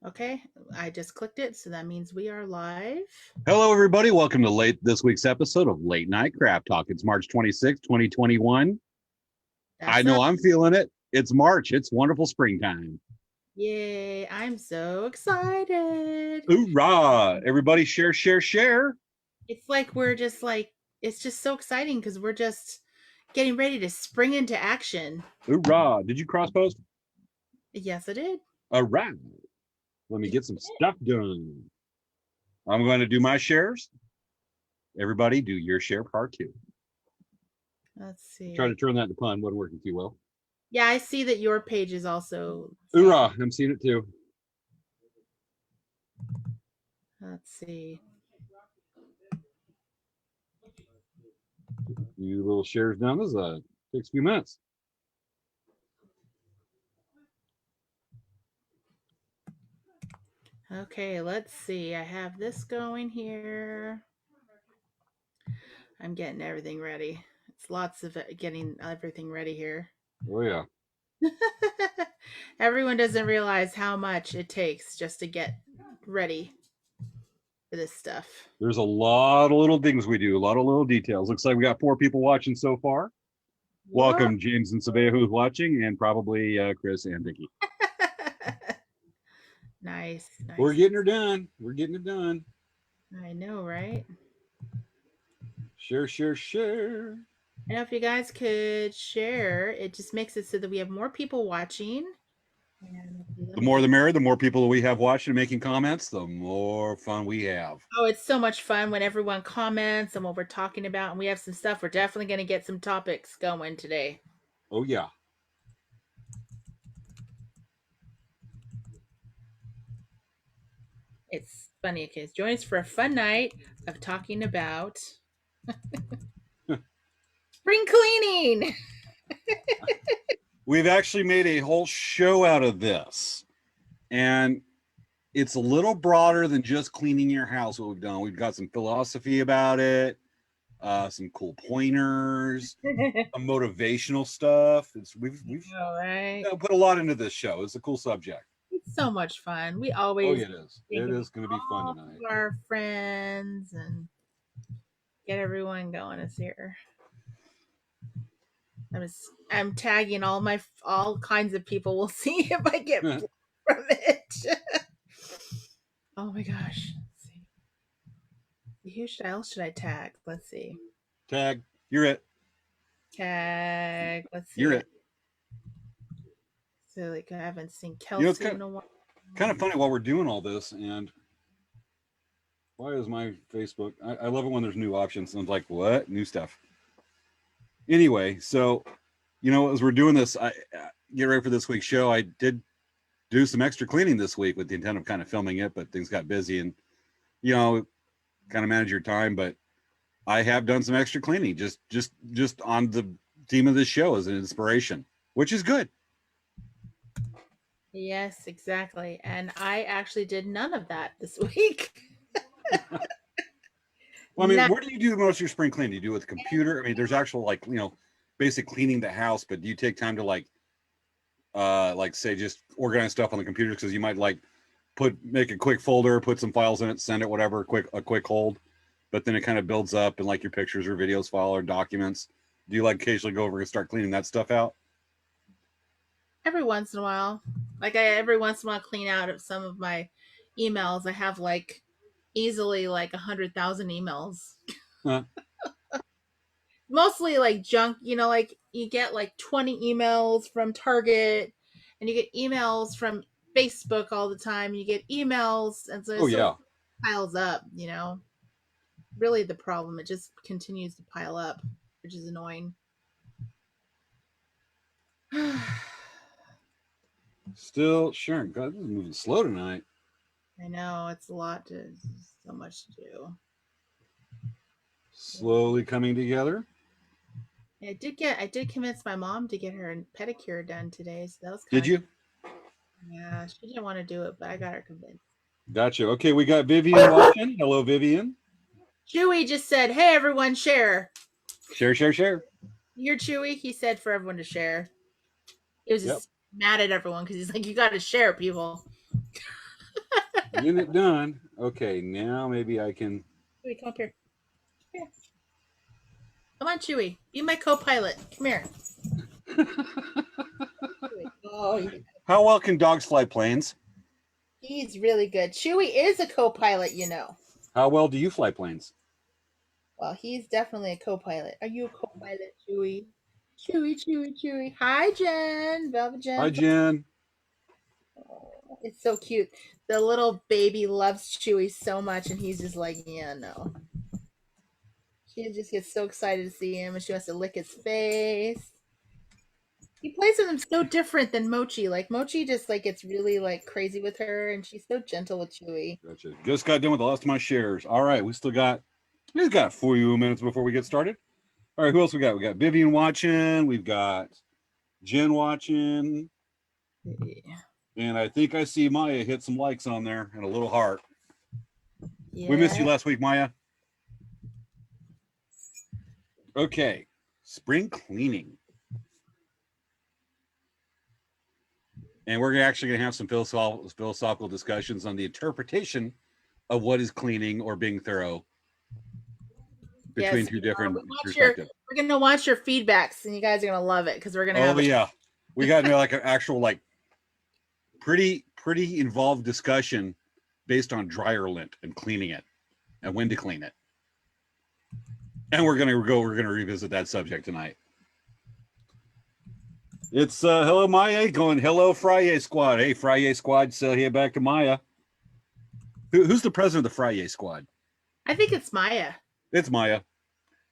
Okay, I just clicked it, so that means we are live. Hello, everybody. Welcome to this week's episode of Late Night Crap Talk. It's March 26th, 2021. I That's know us. I'm feeling it. It's March. It's wonderful springtime. Yay, I'm so excited. Hoorah! Everybody share, share, share. It's like it's just so exciting because we're just getting ready to spring into action. Hoorah! Did you cross post? Yes, I did. All right. Let me get some stuff done. I'm going to do my shares. Everybody do your share part two. Let's see. Try to turn that into pun. Wasn't working too well. Yeah, I see that your page is also. Hoorah! I'm seeing it too. Let's see. A few little shares down. This takes a few minutes. Okay, let's see. I have this going here. I'm getting everything ready. It's lots of getting everything ready here. Oh, yeah. Everyone doesn't realize how much it takes just to get ready for this stuff. There's a lot of little things we do, a lot of little details. Looks like we got 4 people watching so far. Welcome, James and Sabea, who's watching, and probably Chris and Vicky. Nice. We're getting her done. We're getting it done. I know, right? Share, share, share. I know if you guys could share, it just makes it so that we have more people watching. The more the merrier. The more people we have watching and making comments, the more fun we have. Oh, it's so much fun when everyone comments and what we're talking about. And we have some stuff. We're definitely going to get some topics going today. Oh, yeah. It's funny because join us for a fun night of talking about spring cleaning. We've actually made a whole show out of this. And it's a little broader than just cleaning your house, what we've done. We've got some philosophy about it, some cool pointers, some motivational stuff. We've right? put a lot into this show. It's a cool subject. It's so much fun. We always it is. It is going to be fun tonight. Our friends and get everyone going this year. I'm tagging all kinds of people. We'll see if I get from it. Oh my gosh. Let's see. Who else should I tag? Let's see. Tag. You're it. Tag. Let's see. You're it. So like I haven't seen Kelsey in a while. Kind of funny while we're doing all this, and why is my Facebook? I love it when there's new options. And I'm like, what? New stuff. Anyway, so as we're doing this, I get ready for this week's show. I did do some extra cleaning this week with the intent of kind of filming it, but things got busy and kind of manage your time. But I have done some extra cleaning just on the theme of this show as an inspiration, which is good. Yes, exactly. And I actually did none of that this week. Well, I mean, where do you do most of your spring cleaning? Do you do it with the computer? I mean, there's actual basic cleaning the house, but do you take time to say just organize stuff on the computer? Because you might make a quick folder, put some files in it, send it, whatever, a quick hold, but then it kind of builds up in your pictures or videos file or documents. Do you occasionally go over and start cleaning that stuff out? Every once in a while. Every once in a while clean out of some of my emails. I have easily 100,000 emails. Huh. Mostly junk, you get 20 emails from Target and you get emails from Facebook all the time. You get emails and so it piles up, Really the problem, it just continues to pile up, which is annoying. Still sure. God, this is moving slow tonight. I know, it's so much to do. Slowly coming together. I did convince my mom to get her pedicure done today, so that was Did you? Yeah, she didn't want to do it, but I got her convinced. Gotcha. Okay, we got Vivian watching. Hello, Vivian. Chewy just said, "Hey, everyone, share." Share, share, share. You're Chewy. He said for everyone to share. He was just mad at everyone because he's like, "You got to share, people." Getting it done. Okay, now maybe I can. Chewy, come up here. Here. Come on, Chewy. Be my co-pilot. Come here. Chewy. Oh, yeah. How well can dogs fly planes? He's really good. Chewy is a co-pilot, you know. How well do you fly planes? Well, he's definitely a co-pilot. Are you a co-pilot, Chewy? Chewy, Chewy, Chewy. Hi, Jen. Velvet Jen. Hi, Jen. Oh, it's so cute. The little baby loves Chewy so much, and he's just like, yeah, no. She just gets so excited to see him, and she wants to lick his face. He plays with him so different than Mochi. Like Mochi just like gets really like crazy with her, and she's so gentle with Chewy. Gotcha. Just got done with the last of my shares. All right, we've got 40 minutes before we get started. All right, who else we got? We got Vivian watching. We've got Jen watching. Yeah. And I think I see Maya hit some likes on there and a little heart. Yeah. We missed you last week, Maya. Okay, spring cleaning. And we're actually going to have some philosophical discussions on the interpretation of what is cleaning or being thorough between two different perspectives. We're going to watch your feedbacks, and you guys are going to love it because we're going to have. Oh, yeah. We got like an actual, like, pretty involved discussion based on dryer lint and cleaning it and when to clean it. And we're going to revisit that subject tonight. It's hello Maya going hello Friday squad. Hey Friday squad, so here back to Maya. Who's the president of the Friday squad? I think it's Maya. It's Maya.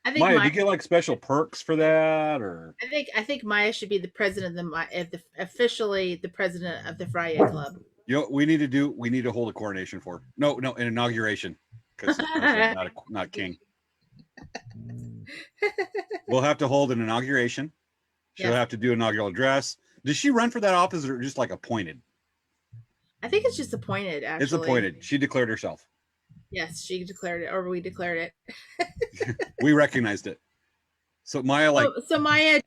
I think Maya, do you get like special perks for that, or? I think Maya should be the president of the officially the president of the Friday Club. You know, we need to hold a coronation for her. No, an inauguration because not king. We'll have to hold an inauguration. She'll have to do an inaugural address. Does she run for that office or just like appointed? I think it's just appointed, actually. It's appointed. She declared herself. Yes, she declared it, or we declared it. We recognized it. So Maya, like, so Maya,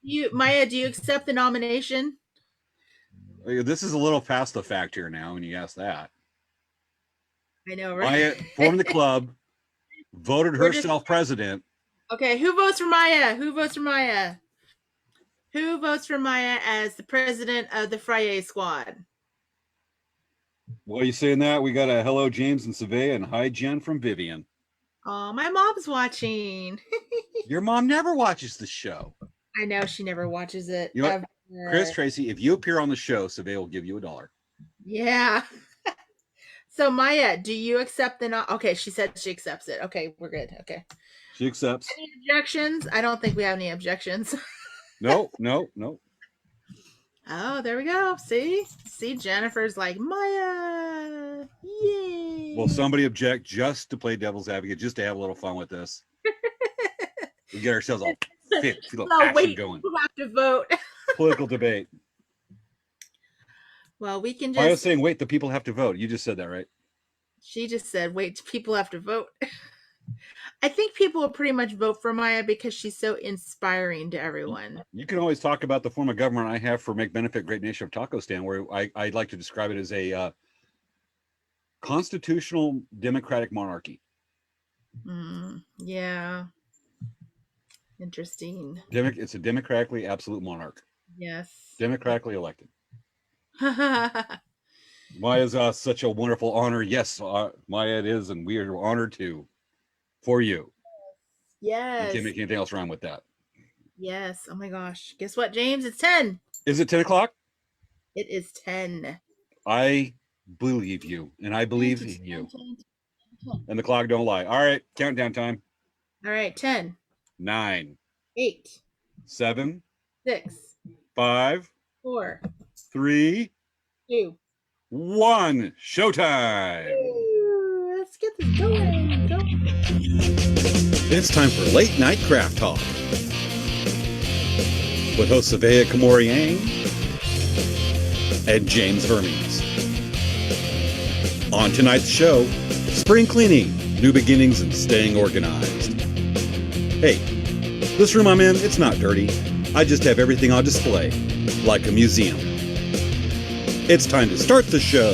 do you accept the nomination? This is a little past the fact here now when you ask that. I know, right? Maya formed the club, voted herself president. Okay, who votes for Maya? Who votes for Maya? Who votes for Maya as the president of the Friday squad? While you saying that, we got a hello James and Savea and hi Jen from Vivian. Oh, my mom's watching. Your mom never watches the show. I know she never watches it. You know what? Chris Tracy, if you appear on the show, Savea will give you $1. Yeah. So Maya, do you accept the okay, she said she accepts it. Okay, we're good. Okay. She accepts. Any objections? I don't think we have any objections. No. Oh, there we go. See, Jennifer's like, Maya, yay. Will somebody object just to play devil's advocate, just to have a little fun with this? We get ourselves all fit, action going. We'll have to vote. Political debate. Well, we can just. I was saying, wait, the people have to vote. You just said that, right? She just said, wait, people have to vote. I think people will pretty much vote for Maya because she's so inspiring to everyone. You can always talk about the form of government I have for Make Benefit Great Nation of Taco Stand, where I like to describe it as a constitutional democratic monarchy. Yeah. Interesting. It's a democratically absolute monarch. Yes. Democratically elected. Maya is such a wonderful honor. Yes, Maya it is, and we are honored to. For you. Yes. You can't make anything else wrong with that. Yes. Oh my gosh. Guess what, James? It's 10. Is it 10 o'clock? It is 10. I believe you, and I believe in you. And the clock don't lie. All right, countdown time. All right, 10. 9. 8. 7. 6. 5. 4. 3. 2. 1. Showtime. Ooh, let's get this going. Go. It's time for Late Night Craft Talk with hosts Savea Kamori-Yang and James Vermees. On tonight's show, spring cleaning, new beginnings, and staying organized. Hey, this room I'm in, it's not dirty. I just have everything on display, like a museum. It's time to start the show.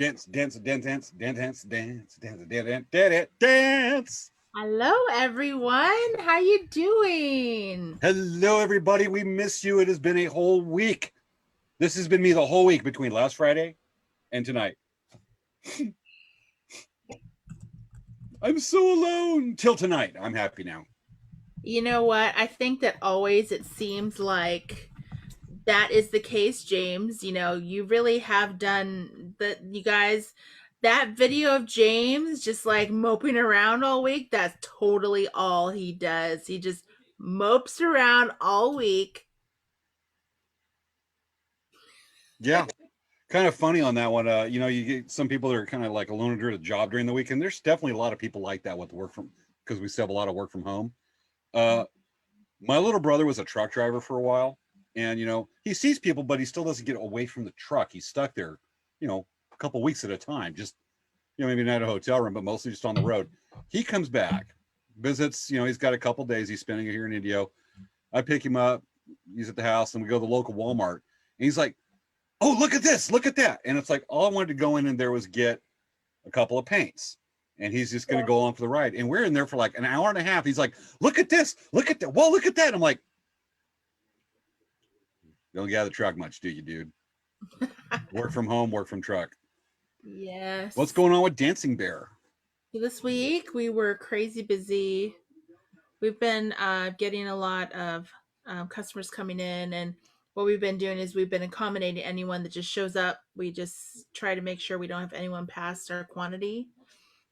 Dance, dance, dance, dance, dance, dance, dance, dance, dance, dance, dance. Hello, everyone. How you doing? Hello, everybody. We miss you. It has been a whole week. This has been me the whole week between last Friday and tonight. I'm so alone till tonight. I'm happy now. You know what? I think that always it seems like that is the case, James. You really have done that. You guys, that video of James just like moping around all week, that's totally all he does. He just mopes around all week. Yeah. Kind of funny on that one. You get some people that are kind of like alone during a job during the week, and there's definitely a lot of people like that with work from because we still have a lot of work from home. Uh, my little brother was a truck driver for a while, and he sees people, but he still doesn't get away from the truck. He's stuck there, a couple weeks at a time, just maybe not a hotel room, but mostly just on the road. He comes back, visits. He's got a couple days. He's spending it here in Indio. I pick him up. He's at the house, and we go to the local Walmart, and he's like, "Oh, look at this, look at that," and it's like all I wanted to go in and there was get a couple of paints. And he's just going to go on for the ride. And we're in there for like an hour and a half. He's like, "Look at this. Look at that. Whoa, look at that." I'm like, "Don't get out of the truck much, do you, dude? Work from home, work from truck." Yes. What's going on with Dancing Bear? This week we were crazy busy. We've been getting a lot of customers coming in, and what we've been doing is we've been accommodating anyone that just shows up. We just try to make sure we don't have anyone past our quantity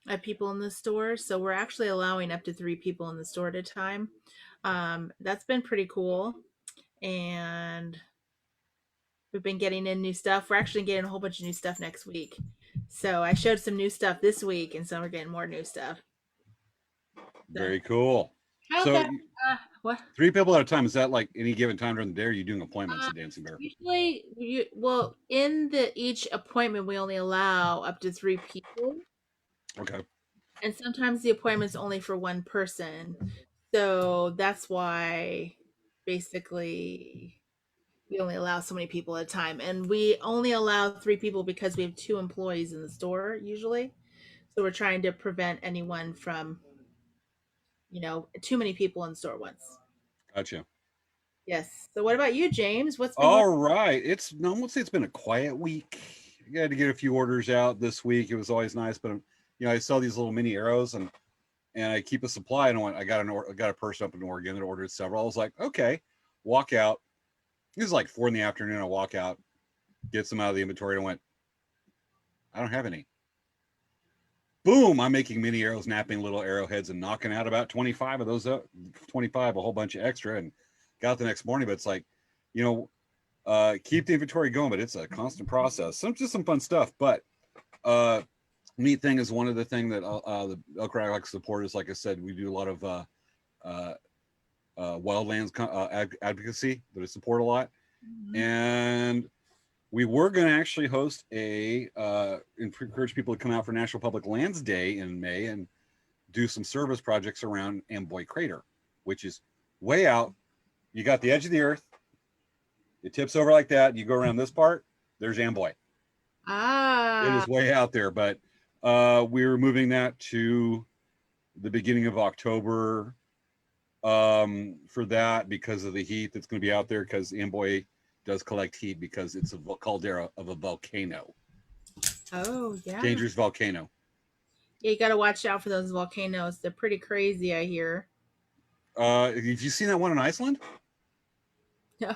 of people in the store. So we're actually allowing up to 3 people in the store at a time. That's been pretty cool. And we've been getting in new stuff. We're actually getting a whole bunch of new stuff next week. So I showed some new stuff this week, and so we're getting more new stuff. Very cool. How So about what? 3 people at a time. Is that like any given time during the day? Or are you doing appointments at Dancing Bear? Usually, well, in the each appointment, we only allow up to 3 people, Okay. and sometimes the appointment's only for one person. So that's why, basically, we only allow so many people at a time, and we only allow 3 people because we have 2 employees in the store usually. So we're trying to prevent anyone from, too many people in the store once. Gotcha. Yes. So what about you, James? What's been going? All right. I won't say it's been a quiet week. I got to get a few orders out this week. It was always nice, but I saw these little mini arrows and I keep a supply. And I got a person up in Oregon that ordered several. I was like, okay, walk out. It was like 4 p.m. I walk out, get some out of the inventory, and I went, I don't have any. Boom! I'm making mini arrows, napping little arrowheads, and knocking out about 25 of those. 25, a whole bunch of extra, and got the next morning. But it's like, keep the inventory going, but it's a constant process. Just some fun stuff. But neat thing is one of the things that the Elk Rack supporters, like I said, we do a lot of wildlands advocacy that I support a lot. Mm-hmm. And we were going to actually host encourage people to come out for National Public Lands Day in May and do some service projects around Amboy Crater, which is way out. You got the edge of the earth. It tips over like that. You go around this part, there's Amboy. It is way out there, but we're moving that to the beginning of October for that because of the heat that's going to be out there, because Amboy does collect heat because it's a caldera of a volcano. Oh, yeah. Dangerous volcano. Yeah, you got to watch out for those volcanoes. They're pretty crazy, I hear. Have you seen that one in Iceland? No.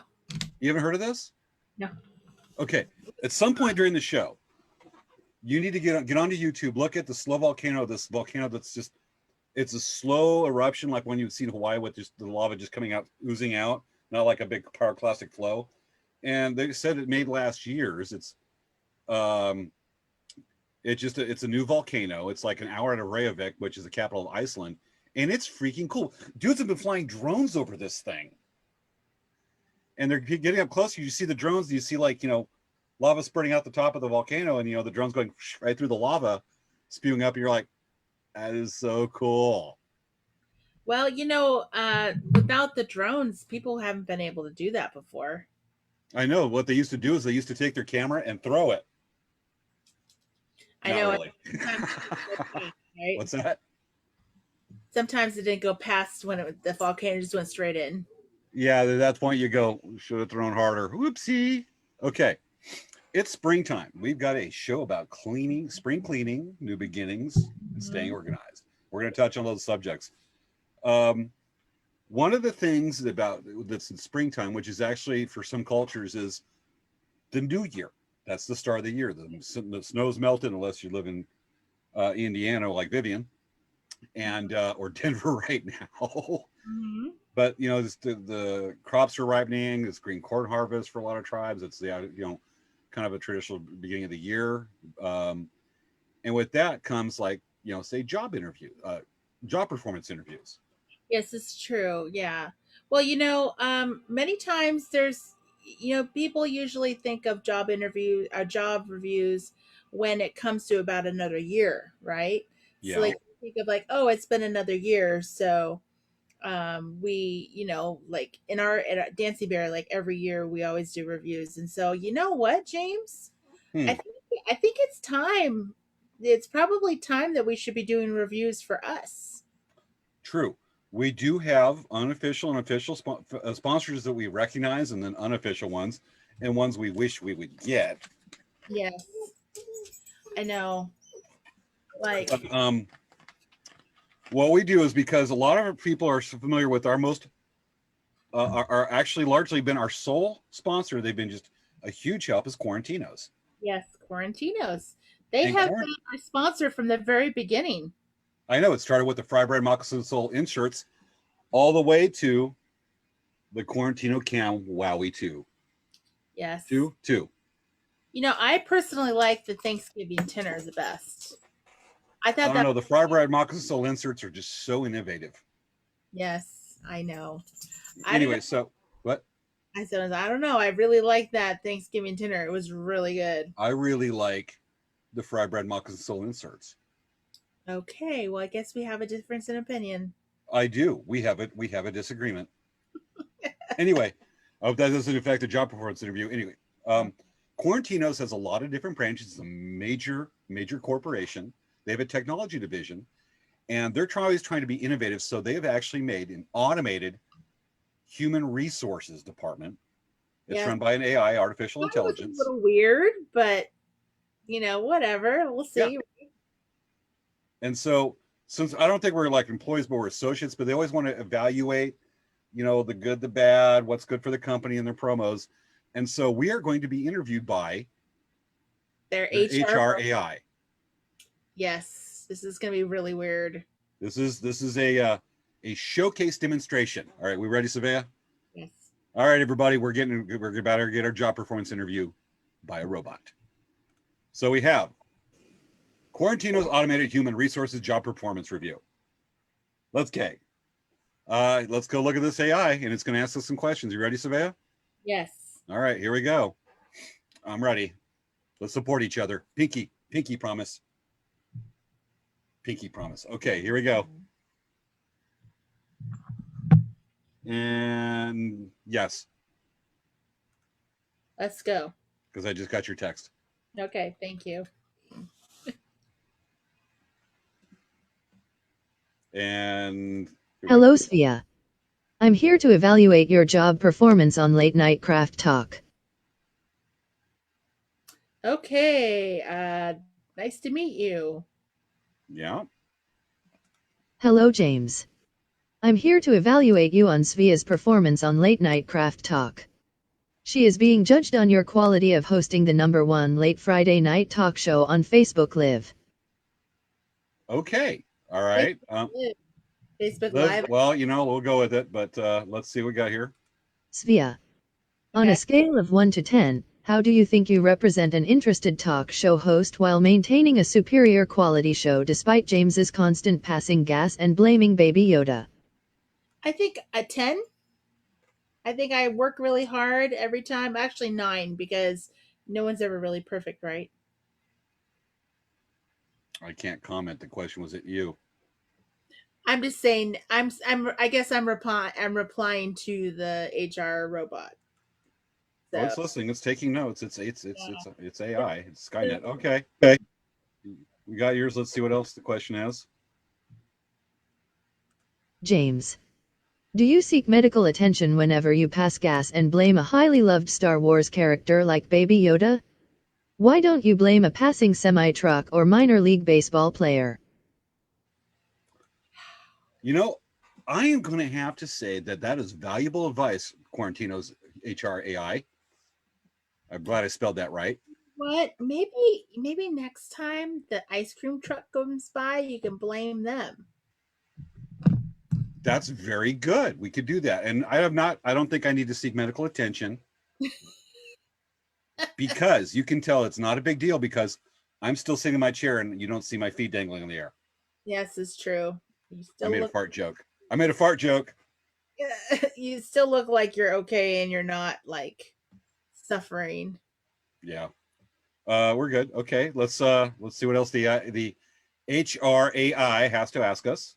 You haven't heard of this? No. Okay. At some point during the show, you need to get onto YouTube, look at the slow volcano, this volcano that's just, it's a slow eruption like when you've seen Hawaii with just the lava just coming out, oozing out, not like a big pyroclastic flow. And they said it made last year's. It's it's a new volcano. It's like an hour out of Reykjavik, which is the capital of Iceland, and it's freaking cool. Dudes have been flying drones over this thing, and they're getting up close. You see the drones. You see lava spurting out the top of the volcano, and the drones going right through the lava, spewing up. And you're like, that is so cool. Well, without the drones, people haven't been able to do that before. I know. What they used to do is they used to take their camera and throw it. I know. Really. Right? What's that? Sometimes it didn't go past when the volcano just went straight in. Yeah, at that point you go, should have thrown harder. Whoopsie. Okay. It's springtime. We've got a show about cleaning, spring cleaning, new beginnings, and staying organized. We're going to touch on those subjects. One of the things that's in springtime, which is actually for some cultures, is the new year. That's the start of the year. The snow's melted unless you live in Indiana like Vivian and or Denver right now. Mm-hmm. But the crops are ripening. It's green corn harvest for a lot of tribes. It's the kind of a traditional beginning of the year. And with that comes say job performance interviews. Yes, it's true. Yeah. Well, many times people usually think of job reviews when it comes to about another year, right? So Yeah. like think of like, oh, it's been another year, so we, like in our Dancy Bear, like every year we always do reviews. And so, you know what, James? Hmm. I think it's time. It's probably time that we should be doing reviews for us. True. We do have unofficial and official sponsors that we recognize, and then unofficial ones, and ones we wish we would get. Yes, I know. Like, What we do is because a lot of people are familiar with our most are actually largely been our sole sponsor. They've been just a huge help as Quarantinos. yes, Quarantinos. They And have been our sponsor from the very beginning. I know it started with the Fry Bread Moccasin Soul inserts all the way to the Quarantino Cam Wowie 2. Yes. Two. I personally like the Thanksgiving dinner the best. I I thought don't that. know. The Fry Bread Moccasin Soul inserts are just so innovative. Yes, I know. I don't know. Anyway, so what? I said, I don't know. I really like that Thanksgiving dinner. It was really good. I really like the Fry Bread Moccasin Soul inserts. Okay, well, I guess we have a difference in opinion. I do. We have it. We have a disagreement. Anyway, I hope that doesn't affect the job performance interview. Anyway, Quarantinos has a lot of different branches. It's a major corporation. They have a technology division, and they're always trying to be innovative. So they have actually made an automated human resources department. It's run by an AI, artificial That was a intelligence. little weird, but whatever. We'll Yeah. see. And so, since I don't think we're like employees, but we're associates, but they always want to evaluate, the good, the bad, what's good for the company and their promos. And so we are going to be interviewed by Their HR AI. Yes, this is going to be really weird. This is a showcase demonstration. All right, we ready, Savea? Yes. All right, everybody, we're about to get our job performance interview by a robot. So we have Quarantino's automated human resources job performance review. Let's go look at this AI, and it's going to ask us some questions. You ready, Savea? Yes. All right, here we go. I'm ready. Let's support each other. Pinky promise. Pinky promise. Okay, here we go. And yes. Let's go. Because I just got your text. Okay, thank you. And hello, Svea. I'm here to evaluate your job performance on Late Night Craft Talk. Okay, nice to meet you. Yeah. Hello, James. I'm here to evaluate you on Svea's performance on Late Night Craft Talk. She is being judged on your quality of hosting the #1 late Friday night talk show on Facebook Live. Okay. All right. Facebook Live. Well, we'll go with it, but let's see what we got here. Svea. On a scale of 1 to 10, how do you think you represent an interested talk show host while maintaining a superior quality show despite James's constant passing gas and blaming Baby Yoda? I think a 10. I think I work really hard every time. Actually 9, because no one's ever really perfect, right? I can't comment. The question was at you. I'm just saying. I guess I'm replying to the HR robot. So. Oh, it's listening. It's taking notes. It's AI. It's Skynet. Okay. We got yours. Let's see what else the question is. James. Do you seek medical attention whenever you pass gas and blame a highly loved Star Wars character like Baby Yoda? Why don't you blame a passing semi-truck or minor league baseball player? You know, I am going to have to say that is valuable advice, Quarantino's HRAI. I'm glad I spelled that right. What? Maybe next time the ice cream truck comes by, you can blame them. That's very good. We could do that. And I don't think I need to seek medical attention because you can tell it's not a big deal because I'm still sitting in my chair and you don't see my feet dangling in the air. Yes, it's true. I made a fart joke. I made a fart joke. You still look like you're okay and you're not like suffering. Yeah. We're good. Okay. Let's see what else the HRAI has to ask us.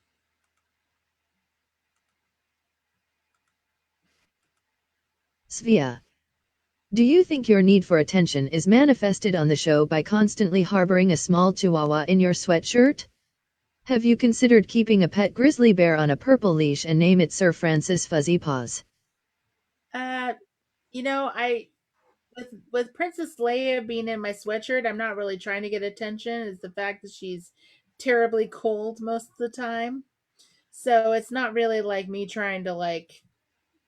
Svea. Do you think your need for attention is manifested on the show by constantly harboring a small chihuahua in your sweatshirt? Have you considered keeping a pet grizzly bear on a purple leash and name it Sir Francis Fuzzy Paws? Uh, I with Princess Leia being in my sweatshirt, I'm not really trying to get attention. It's the fact that she's terribly cold most of the time. So it's not really like me trying to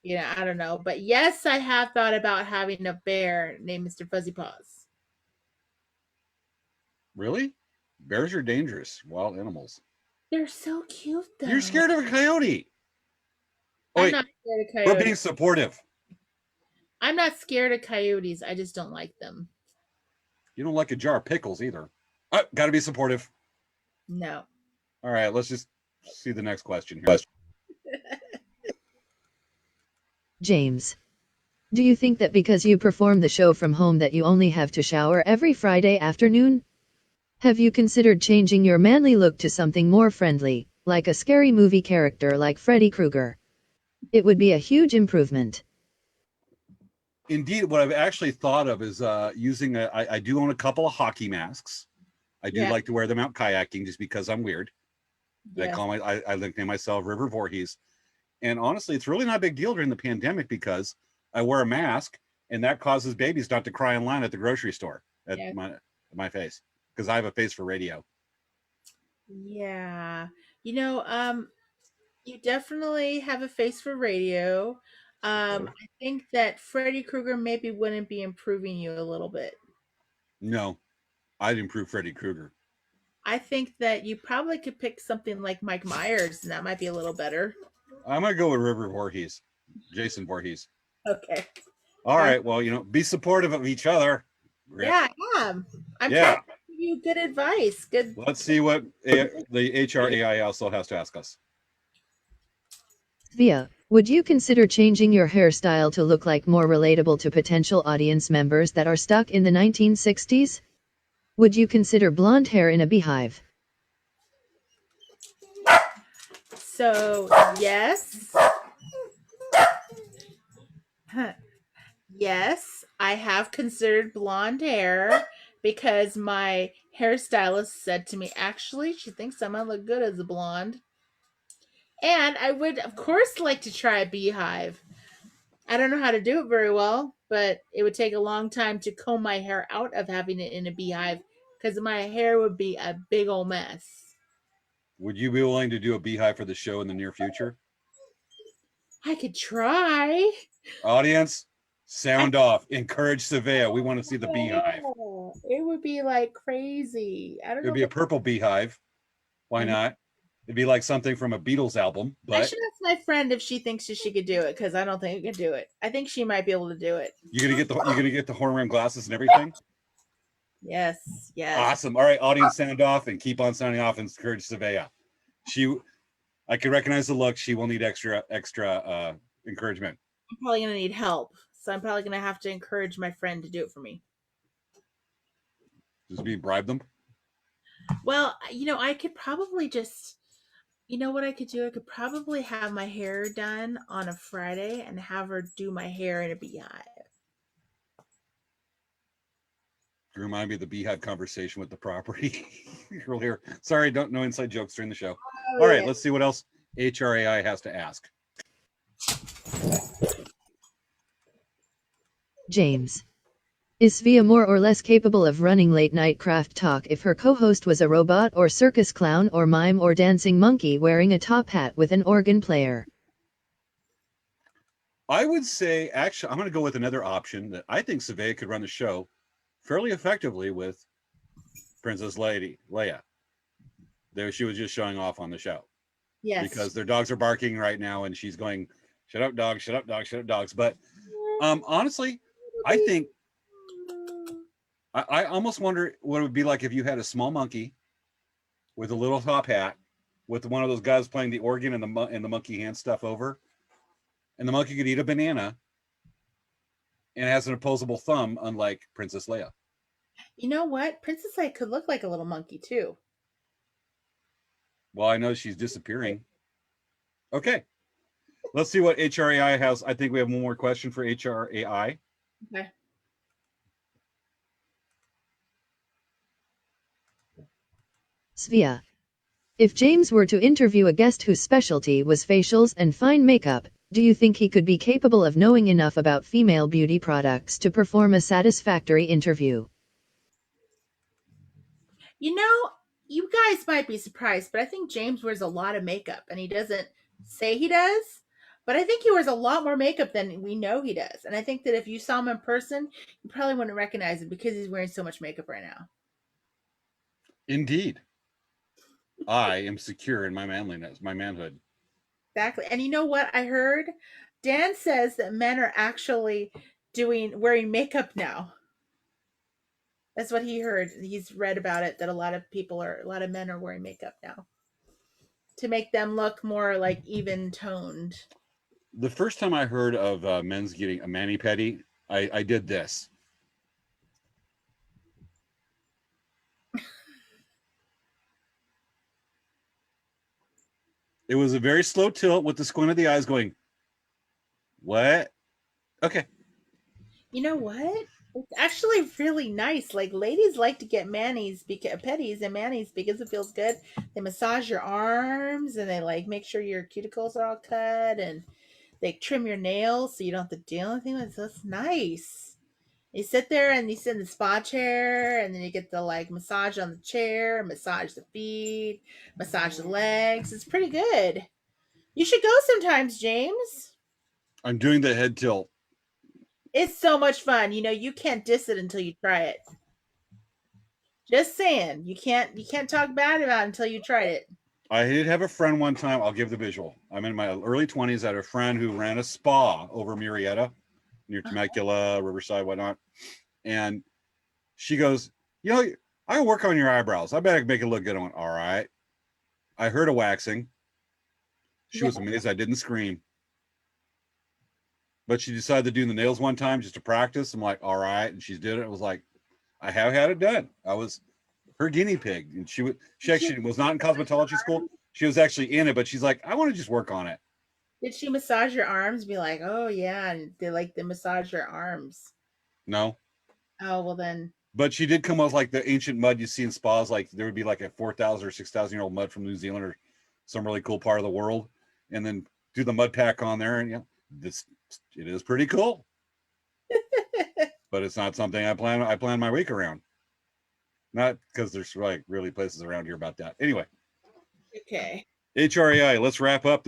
I don't know. But yes, I have thought about having a bear named Mr. Fuzzy Paws. Really? Bears are dangerous wild animals. They're so cute though. You're scared of a coyote. Oh, I'm not scared of we're coyotes. being supportive. I'm not scared of coyotes. I just don't like them. You don't like a jar of pickles either. Got to be supportive. No. All right, let's just see the next question here. James. Do you think that because you perform the show from home that you only have to shower every Friday afternoon? Have you considered changing your manly look to something more friendly, like a scary movie character like Freddy Krueger? It would be a huge improvement. Indeed, what I've actually thought of is using I do own a couple of hockey masks. I do like to wear them out kayaking just because I'm weird. Yeah. I nickname myself River Voorhees. And honestly, it's really not a big deal during the pandemic because I wear a mask and that causes babies not to cry in line at the grocery store at my face because I have a face for radio. Yeah. You definitely have a face for radio. I think that Freddy Krueger maybe wouldn't be improving you a little bit. No, I'd improve Freddy Krueger. I think that you probably could pick something like Mike Myers, and that might be a little better. I'm gonna go with River Voorhees, Jason Voorhees. Okay. All right. Well, be supportive of each other. Yeah, I am. I'm trying to give you good advice. Good. Let's see what the HRAI also has to ask us. Svea, would you consider changing your hairstyle to look like more relatable to potential audience members that are stuck in the 1960s? Would you consider blonde hair in a beehive? So, yes. Yes, I have considered blonde hair because my hairstylist said to me, actually, she thinks I'm gonna look good as a blonde. And I would, of course, like to try a beehive. I don't know how to do it very well, but it would take a long time to comb my hair out of having it in a beehive because my hair would be a big old mess. Would you be willing to do a beehive for the show in the near future? I could try. Audience, sound off. Encourage Savea. We want to see the beehive. It would be like crazy. I don't know. It would be a purple beehive. Why not? It'd be like something from a Beatles album. But I should ask my friend if she thinks she could do it because I don't think I could do it. I think she might be able to do it. You're gonna get the horn rim glasses and everything. Yes. Awesome. All right, audience, sound off and keep on sounding off and encourage Savea. I can recognize the look. She will need extra encouragement. I'm probably gonna need help, so I'm probably gonna have to encourage my friend to do it for me. Just bribe them. Well, I could probably just. You know what I could do? I could probably have my hair done on a Friday and have her do my hair in a beehive. Remind me of the beehive conversation with the property earlier. Sorry, no inside jokes during the show. All right, let's see what else HRAI has to ask. James. Is Svea more or less capable of running late night craft talk if her co-host was a robot or circus clown or mime or dancing monkey wearing a top hat with an organ player? I would say, actually, I'm going to go with another option that I think Svea could run the show fairly effectively with Princess Leia. There, she was just showing off on the show. Yes. Because their dogs are barking right now, and she's going, "Shut up, dogs! Shut up, dogs! Shut up, dogs!" But honestly, I think I almost wonder what it would be like if you had a small monkey with a little top hat, with one of those guys playing the organ and the monkey hand stuff over, and the monkey could eat a banana and has an opposable thumb, unlike Princess Leia. You know what? Princess Leia could look like a little monkey too. Well, I know she's disappearing. Okay. Let's see what HRAI has. I think we have one more question for HRAI. Okay. Svea. If James were to interview a guest whose specialty was facials and fine makeup, do you think he could be capable of knowing enough about female beauty products to perform a satisfactory interview? You know, you guys might be surprised, but I think James wears a lot of makeup, and he doesn't say he does, but I think he wears a lot more makeup than we know he does. And I think that if you saw him in person, you probably wouldn't recognize him because he's wearing so much makeup right now. Indeed. I am secure in my manliness, my manhood. Exactly. And you know what I heard? Dan says that men are actually wearing makeup now. That's what he heard. He's read about it, that a lot of men are wearing makeup now to make them look more like even toned. The first time I heard of men's getting a mani-pedi, I did this. It was a very slow tilt with the squint of the eyes going, what? Okay. You know what? It's actually really nice. Like, ladies like to get pedis and manis because it feels good. They massage your arms and they like make sure your cuticles are all cut, and they trim your nails so you don't have to do anything with it. So it's nice. You sit there and you sit in the spa chair, and then you get the like massage on the chair, massage the feet, massage the legs. It's pretty good. You should go sometimes, James. I'm doing the head tilt. It's so much fun. You know, you can't diss it until you try it. Just saying. You can't talk bad about it until you tried it. I did have a friend one time. I'll give the visual. I'm in my early 20s. I had a friend who ran a spa over Murrieta, near Temecula, Riverside, whatnot. And she goes, you know, I can work on your eyebrows. I bet I can make it look good. I went, all right. I heard a waxing. She was amazed I didn't scream. But she decided to do the nails one time just to practice. I'm like, all right. And she did it. It was like, I have had it done. I was her guinea pig. And she actually was not in cosmetology school. She was actually in it, but she's like, I want to just work on it. Did she massage your arms? Be like, oh yeah, and they like to massage your arms. No. Oh, well then. But she did come up with like the ancient mud you see in spas. Like there would be like a 4,000 or 6,000 year old mud from New Zealand or some really cool part of the world. And then do the mud pack on there. And it is pretty cool. But it's not something I plan my week around. Not because there's like really places around here about that. Anyway. Okay. HRAI, let's wrap up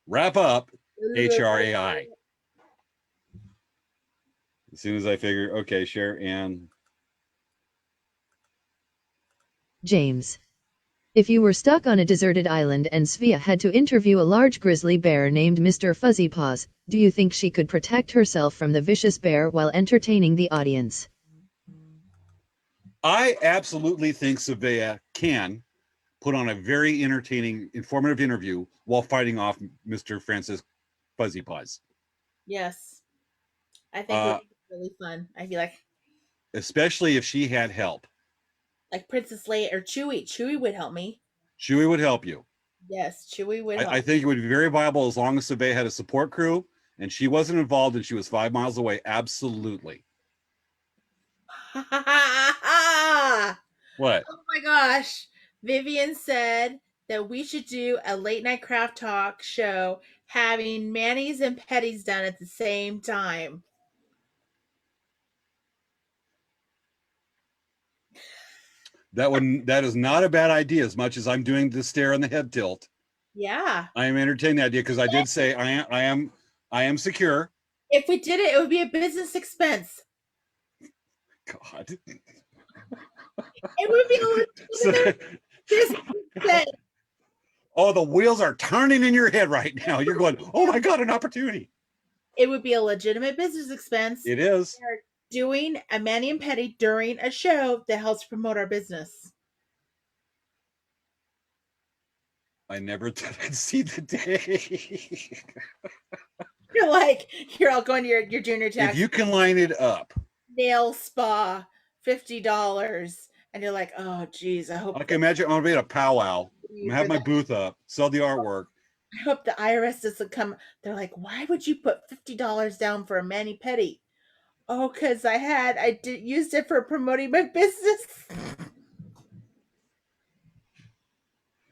wrap up HRAI. As soon as I figure, okay, share and James. If you were stuck on a deserted island and Svea had to interview a large grizzly bear named Mr. Fuzzy Paws, do you think she could protect herself from the vicious bear while entertaining the audience? I absolutely think Svea can put on a very entertaining, informative interview while fighting off Mr. Francis Fuzzy Paws. Yes. I think it would be really fun. I feel like. Especially if she had help. Like Princess Leia or Chewie. Chewie would help me. Chewie would help you. Yes, Chewie would help. I think it would be very viable as long as Svea had a support crew and she wasn't involved and she was 5 miles away. Absolutely. What? Oh my gosh. Vivian said that we should do a late night craft talk show having manis and petties done at the same time. That is not a bad idea. As much as I'm doing the stare and the head tilt, Yeah. I am entertaining the idea because I did say I am secure. If we did it, it would be a business expense. God. It would be a legitimate business expense. Oh, the wheels are turning in your head right now. You're going, oh my God, an opportunity. It would be a legitimate business expense. It is. We're doing a mani and petty during a show that helps promote our business. I never thought I'd see the day. You're all going to your junior tax. If you can line it up. Nail spa, $50. And you're like, oh geez, I hope I can imagine I'm gonna be at a powwow. I'm gonna have my that. booth up, sell the artwork. I hope the IRS doesn't come. They're like, why would you put $50 down for a mani pedi? Oh, because I used it for promoting my business.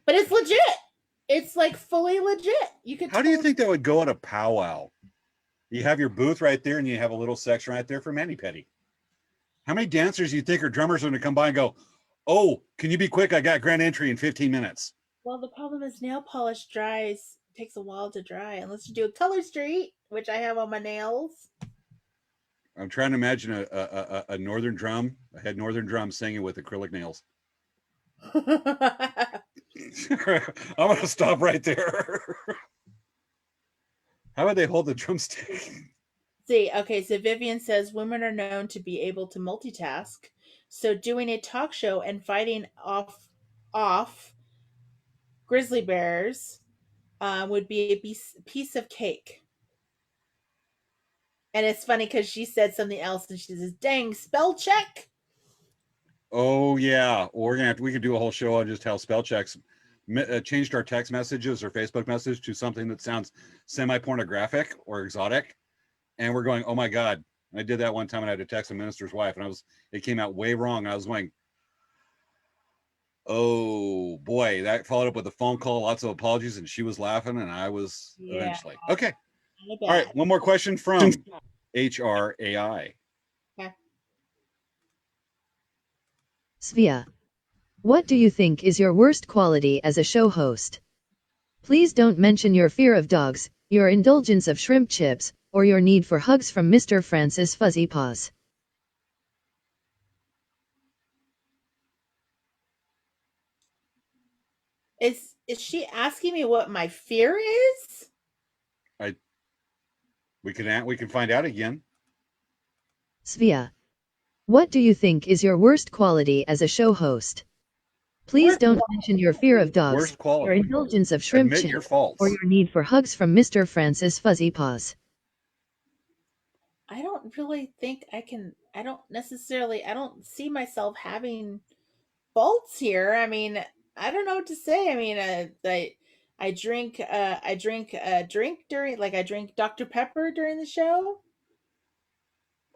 But it's legit. It's like fully legit. You could. How do you think that would go at a powwow? You have your booth right there, and you have a little section right there for mani pedi. How many dancers do you think or drummers are going to come by and go, "Oh, can you be quick? I got grand entry in 15 minutes." Well, the problem is nail polish dries. It takes a while to dry unless you do a color street, which I have on my nails. I'm trying to imagine a northern drum, a head northern drum singing with acrylic nails. I'm going to stop right there. How would they hold the drumstick? See, okay, so Vivian says women are known to be able to multitask. So doing a talk show and fighting off grizzly bears would be a piece of cake. And it's funny because she said something else and she says, dang, spell check. Oh, yeah. We could do a whole show on just how spell checks changed our text messages or Facebook message to something that sounds semi-pornographic or exotic. And we're going, oh my God. I did that one time and I had to text a minister's wife and it came out way wrong. I was going, oh boy, that followed up with a phone call, lots of apologies, and she was laughing and I was eventually. Okay. All right. One more question from HRAI. Okay. Svea, what do you think is your worst quality as a show host? Please don't mention your fear of dogs, your indulgence of shrimp chips, or your need for hugs from Mr. Francis Fuzzy Paws. Is she asking me what my fear is? We can find out again. Svea, what do you think is your worst quality as a show host? Please don't mention your fear of dogs, your indulgence of shrimp chips, or your need for hugs from Mr. Francis Fuzzy Paws. I don't really think I don't see myself having faults here. I mean, I don't know what to say. I mean, I drink drink during, like, I drink Dr. Pepper during the show.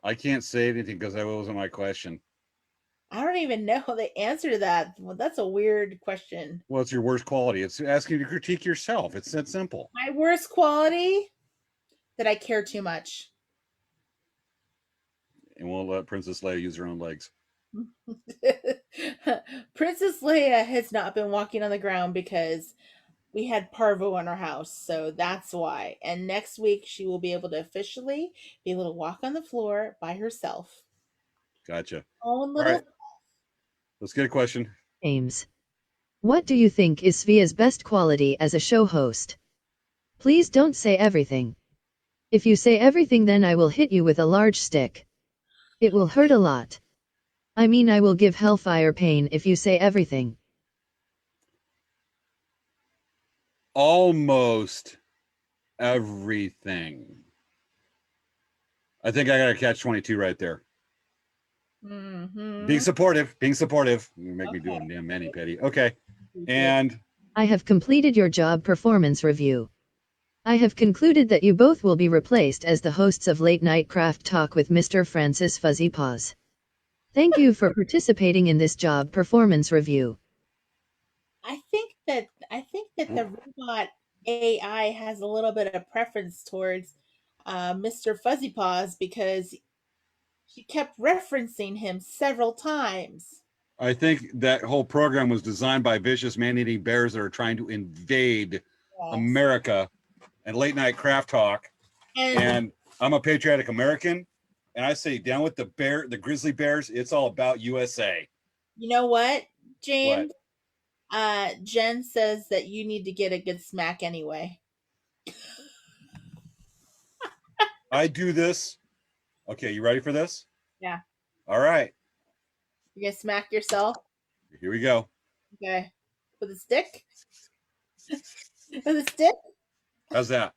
I can't say anything because that wasn't my question. I don't even know the answer to that. Well, that's a weird question. Well, it's your worst quality. It's asking you to critique yourself. It's that simple. My worst quality? That I care too much. And we'll let Princess Leia use her own legs. Princess Leia has not been walking on the ground because we had parvo in our house, so that's why. And next week she will be able to officially be able to walk on the floor by herself. Gotcha. All right. Let's get a question. James, what do you think is Svea's best quality as a show host? Please don't say everything. If you say everything, then I will hit you with a large stick. It will hurt a lot. I mean, I will give hellfire pain if you say everything. Almost everything. I think I got a catch-22 right there. Mm-hmm. Being supportive. You make me do a damn mani-pedi. Okay. And I have completed your job performance review. I have concluded that you both will be replaced as the hosts of Late Night Craft Talk with Mr. Francis Fuzzy Paws. Thank you for participating in this job performance review. I think that the robot AI has a little bit of preference towards Mr. Fuzzy Paws because she kept referencing him several times. I think that whole program was designed by vicious man-eating bears that are trying to invade Yes. America and late night craft talk. And I'm a patriotic American, and I say down with the grizzly bears. It's all about USA. You know what, What? James? Jen says that you need to get a good smack anyway. I do this. Okay, you ready for this? Yeah. All right. You gonna smack yourself? Here we go. Okay. With a stick? With a stick? How's that?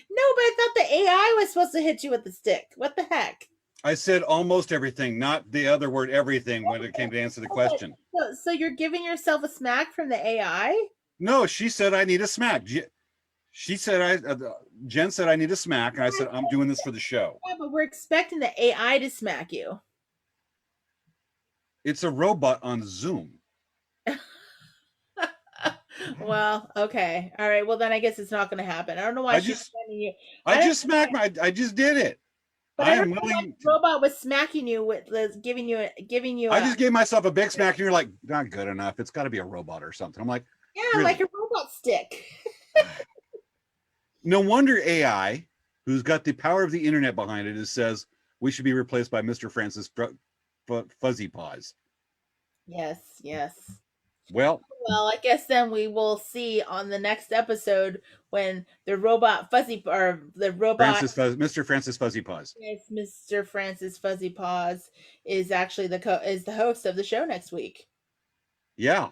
No, but I thought the AI was supposed to hit you with the stick. What the heck? I said almost everything, not the other word everything when it came to answer the question. So you're giving yourself a smack from the AI? No, she said I need a smack. She said Jen said I need a smack, and I said I'm doing this for the show. Yeah, but we're expecting the AI to smack you. It's a robot on Zoom. Well, okay. All right. Well, then I guess it's not going to happen. I don't know why she's sending you. I just did it. But I don't know why the robot was smacking you with giving you. I just gave myself a big smack, and you're like, not good enough. It's got to be a robot or something. I'm like, yeah, really? Like a robot stick. No wonder AI, who's got the power of the internet behind it, says we should be replaced by Mr. Francis Fuzzy Paws. Yes, yes. Well, I guess then we will see on the next episode when the robot Mr. Francis Fuzzy Paws. Yes, Mr. Francis Fuzzy Paws is actually the host of the show next week. Yeah.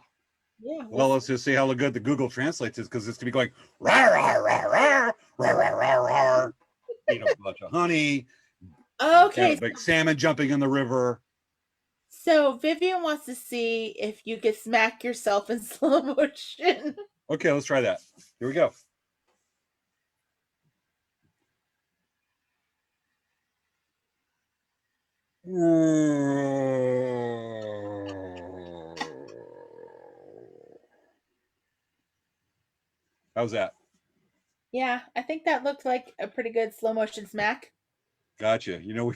Yeah. Well, let's just see how good the Google translates is, because it's gonna be going rah rah rah rah rah rah rah rah. Eat a bunch of honey. Okay. Like salmon jumping in the river. So Vivian wants to see if you can smack yourself in slow motion. Okay, let's try that. Here we go. How's that? Yeah, I think that looked like a pretty good slow motion smack. Gotcha. You know,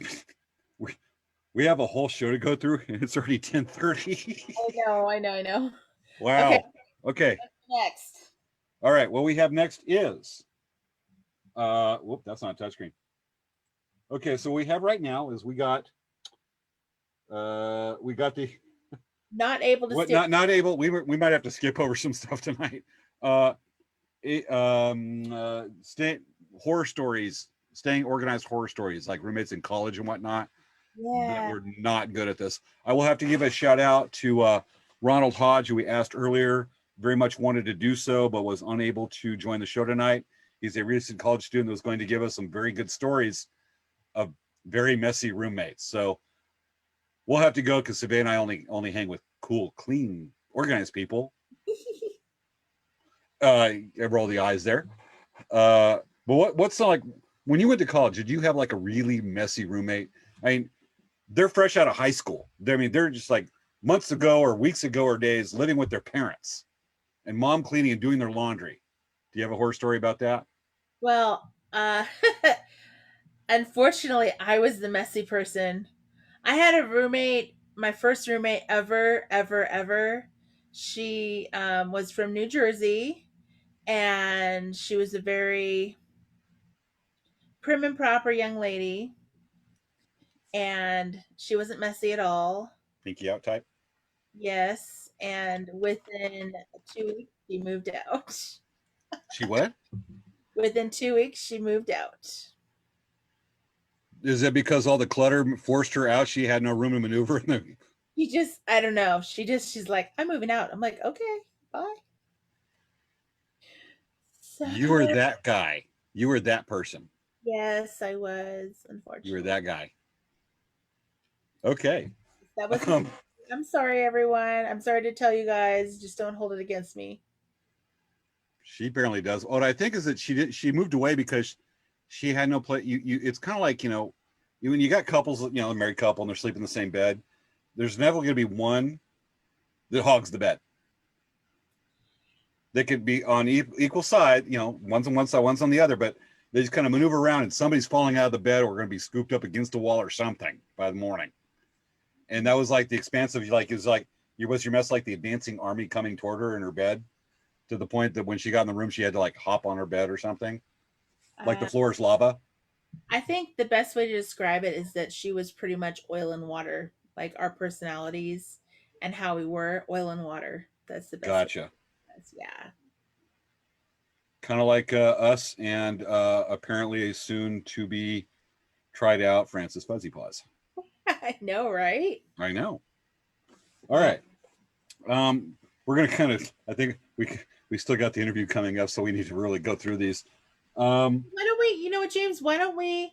we have a whole show to go through, and it's already 10:30. I know. Wow. Okay. Next. All right. What we have next is, whoop, that's not a touchscreen. Okay, so what we have right now is we got the not able to not able. We might have to skip over some stuff tonight. Horror stories, staying organized horror stories, like roommates in college and whatnot. Yeah, we're not good at this. I will have to give a shout out to Ronald Hodge, who we asked earlier. Very much wanted to do so, but was unable to join the show tonight. He's a recent college student that was going to give us some very good stories of very messy roommates. So we'll have to go, because Savannah and I only hang with cool, clean, organized people. Roll the eyes there. But what's like when you went to college? Did you have like a really messy roommate? I mean, they're fresh out of high school. They're just like months ago or weeks ago or days living with their parents, and mom cleaning and doing their laundry. Do you have a horror story about that? Well, unfortunately, I was the messy person. I had a roommate, my first roommate ever. She was from New Jersey, and she was a very prim and proper young lady, and she wasn't messy at all. Pinky out type? Yes, and within 2 weeks, she moved out. She what? Within 2 weeks, she moved out. Is it because all the clutter forced her out? She had no room to maneuver in the... I don't know. She's like, I'm moving out. I'm like, okay, bye. So, you were that guy. You were that person. Yes, I was, unfortunately. You were that guy. Okay. That was I'm sorry, everyone. I'm sorry to tell you guys. Just don't hold it against me. She apparently does. What I think is that she moved away because she had no place. It's kind of like, when you got couples, a married couple, and they're sleeping in the same bed, there's never going to be one that hogs the bed. They could be on equal side, one's on one side, one's on the other, but they just kind of maneuver around, and somebody's falling out of the bed or going to be scooped up against a wall or something by the morning. And that was like the expansive, it was like, was your mess like the advancing army coming toward her in her bed, to the point that when she got in the room, she had to like hop on her bed or something, like the floor is lava. I think the best way to describe it is that she was pretty much oil and water, like our personalities and how we were, oil and water. That's the best. Gotcha. Yeah. Kind of like us and apparently a soon to be tried out Francis Fuzzy Paws. I know, right? I know. All right. We're going to kind of, I think we still got the interview coming up, so we need to really go through these. Why don't we, you know what, James, why don't we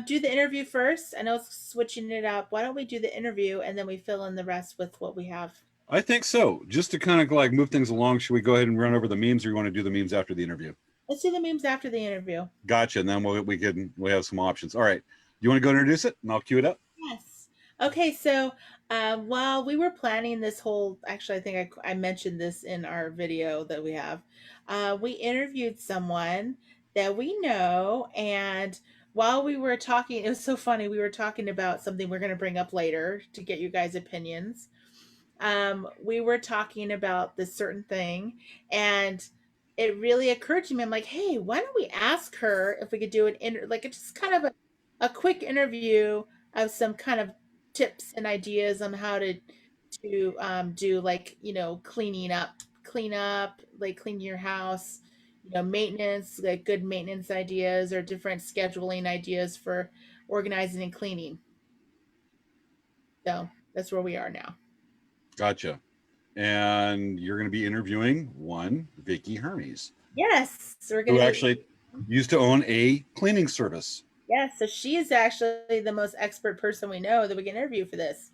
do the interview first? I know it's switching it up. Why don't we do the interview and then we fill in the rest with what we have? I think so. Just to kind of like move things along, should we go ahead and run over the memes, or you want to do the memes after the interview? Let's do the memes after the interview. Gotcha. And then we have some options. All right. You want to go introduce it and I'll cue it up? Yes. Okay. So while we were planning this whole, actually, I think I mentioned this in our video that we have, we interviewed someone that we know. And while we were talking, it was so funny. We were talking about something we're going to bring up later to get you guys' opinions. We were talking about this certain thing, and it really occurred to me. I'm like, hey, why don't we ask her if we could do like it's just kind of a quick interview of some kind of tips and ideas on how to do, like, clean up, like cleaning your house, maintenance, like good maintenance ideas or different scheduling ideas for organizing and cleaning. So that's where we are now. Gotcha. And you're going to be interviewing one Vicky Hermes. Yes. So who actually used to own a cleaning service. Yes. So she is actually the most expert person we know that we can interview for this.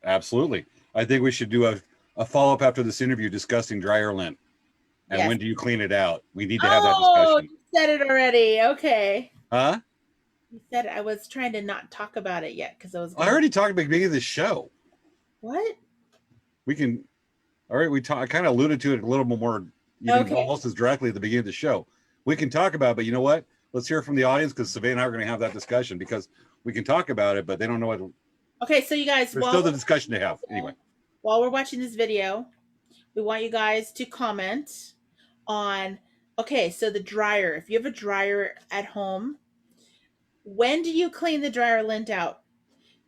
Absolutely. I think we should do a follow-up after this interview discussing dryer lint. And when do you clean it out? We need to have that discussion. You said it already. Okay. Huh? You said it. I was trying to not talk about it yet because I already talked at the beginning of the show. What? We can. All right. I kind of alluded to it a little more, almost as directly at the beginning of the show. We can talk about it, but you know what? Let's hear from the audience, because Savannah and I are going to have that discussion, because we can talk about it, but they don't know what. Okay, so you guys, there's still the discussion to have anyway. While we're watching this video, we want you guys to comment on. Okay, so the dryer. If you have a dryer at home, when do you clean the dryer lint out?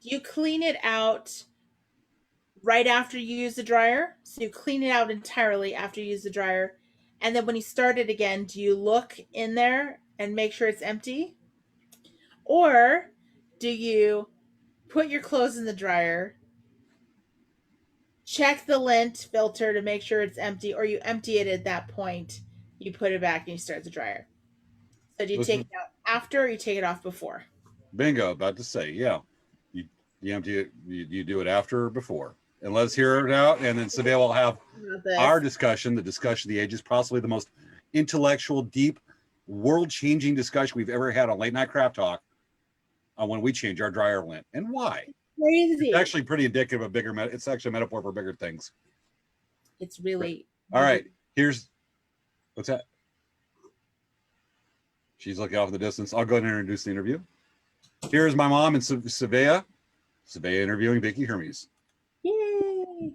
Do you clean it out right after you use the dryer? So you clean it out entirely after you use the dryer. And then when you start it again, do you look in there and make sure it's empty? Or do you put your clothes in the dryer, check the lint filter to make sure it's empty, or you empty it at that point, you put it back and you start the dryer? So do you take it out after, or you take it off before? Bingo, about to say, yeah. You empty it, you do it after or before. And let's hear it out, and then Savannah will have our discussion, the discussion of the ages, possibly the most intellectual, deep, world-changing discussion we've ever had on Late Night Craft Talk on when we change our dryer lint and why. Crazy. It's actually pretty indicative of bigger. It's actually a metaphor for bigger things. It's really. All right. What's that? She's looking off in the distance. I'll go ahead and introduce the interview. Here's my mom and Savannah interviewing Vicky Hermes. Yay!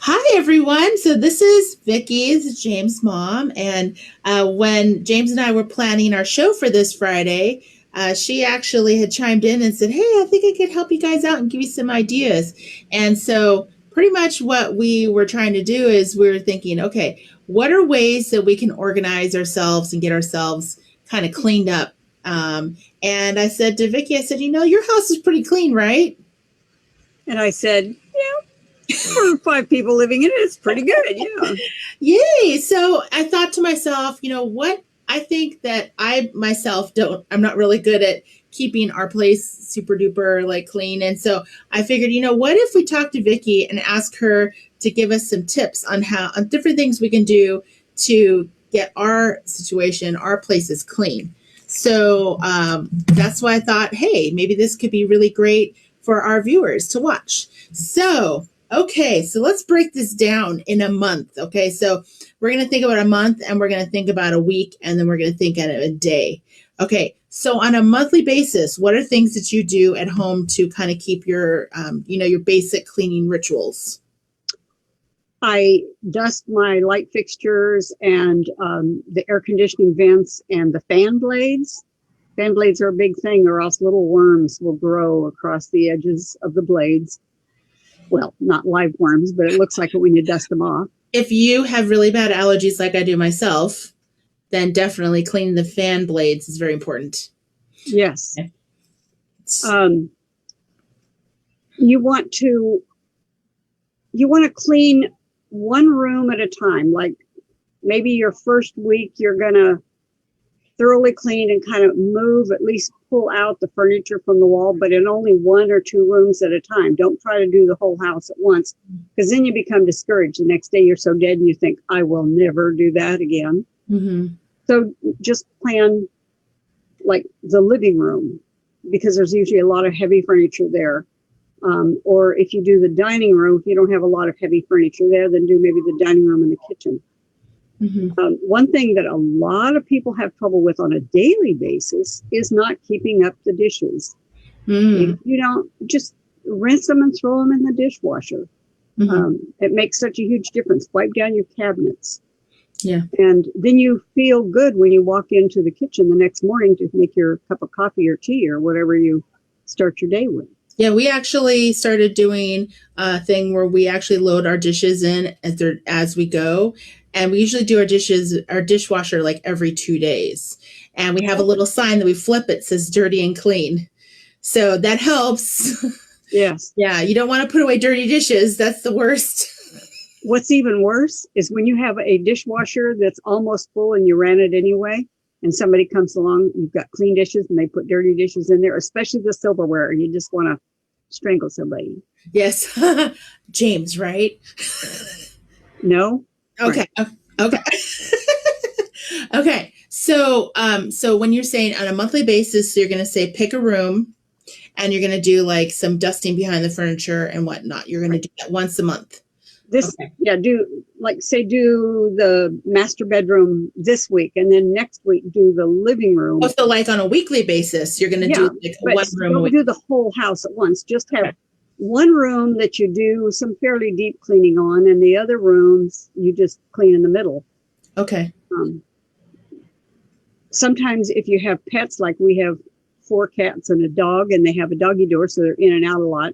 Hi, everyone. So this is Vicky, this is James' mom. And when James and I were planning our show for this Friday, she actually had chimed in and said, hey, I think I could help you guys out and give you some ideas. And so pretty much what we were trying to do is we were thinking, okay, what are ways that we can organize ourselves and get ourselves kind of cleaned up? And I said to Vicky, your house is pretty clean, right? And I said, yeah, 4 or 5 people living in it. It's pretty good. Yeah. Yay. So I thought to myself, what? I think that I myself I'm not really good at keeping our place super duper like clean. And so I figured, what if we talk to Vicky and ask her to give us some tips on different things we can do to get our situation, our places clean. So that's why I thought, hey, maybe this could be really great for our viewers to watch. So, okay, so let's break this down in a month. Okay, so we're going to think about a month, and we're going to think about a week, and then we're going to think at a day. Okay, so on a monthly basis, what are things that you do at home to kind of keep your, your basic cleaning rituals? I dust my light fixtures and the air conditioning vents and the fan blades. Fan blades are a big thing, or else little worms will grow across the edges of the blades. Well, not live worms, but it looks like it when you dust them off. If you have really bad allergies like I do myself, then definitely cleaning the fan blades is very important. Yes. You want to clean one room at a time. Like maybe your first week, you're going to thoroughly clean and kind of move, at least pull out the furniture from the wall, but in only 1 or 2 rooms at a time. Don't try to do the whole house at once, because then you become discouraged. The next day you're so dead and you think, I will never do that again. Mm-hmm. So just plan like the living room, because there's usually a lot of heavy furniture there. Or if you do the dining room, if you don't have a lot of heavy furniture there, then do maybe the dining room and the kitchen. Mm-hmm. One thing that a lot of people have trouble with on a daily basis is not keeping up the dishes. If you don't, just rinse them and throw them in the dishwasher. Mm-hmm. It makes such a huge difference. Wipe down your cabinets. Yeah. And then you feel good when you walk into the kitchen the next morning to make your cup of coffee or tea or whatever you start your day with. Yeah, we actually started doing a thing where we actually load our dishes in as we go. And we usually do our dishwasher like every 2 days. And we have a little sign that we flip it says dirty and clean. So that helps. Yes. Yeah, you don't want to put away dirty dishes. That's the worst. What's even worse is when you have a dishwasher that's almost full and you ran it anyway, and somebody comes along, you've got clean dishes and they put dirty dishes in there, especially the silverware, and you just want to strangle somebody. Yes. James, right? No? Okay. Right. Okay. Okay. So when you're saying on a monthly basis, so you're going to say pick a room and you're going to do like some dusting behind the furniture and whatnot. You're going to do that once a month. Do the master bedroom this week, and then next week do the living room. So like on a weekly basis, you're going to do like one room. Don't do the whole house at once. Just have one room that you do some fairly deep cleaning on, and the other rooms you just clean in the middle. Okay. Sometimes if you have pets, like we have 4 cats and a dog, and they have a doggy door, so they're in and out a lot.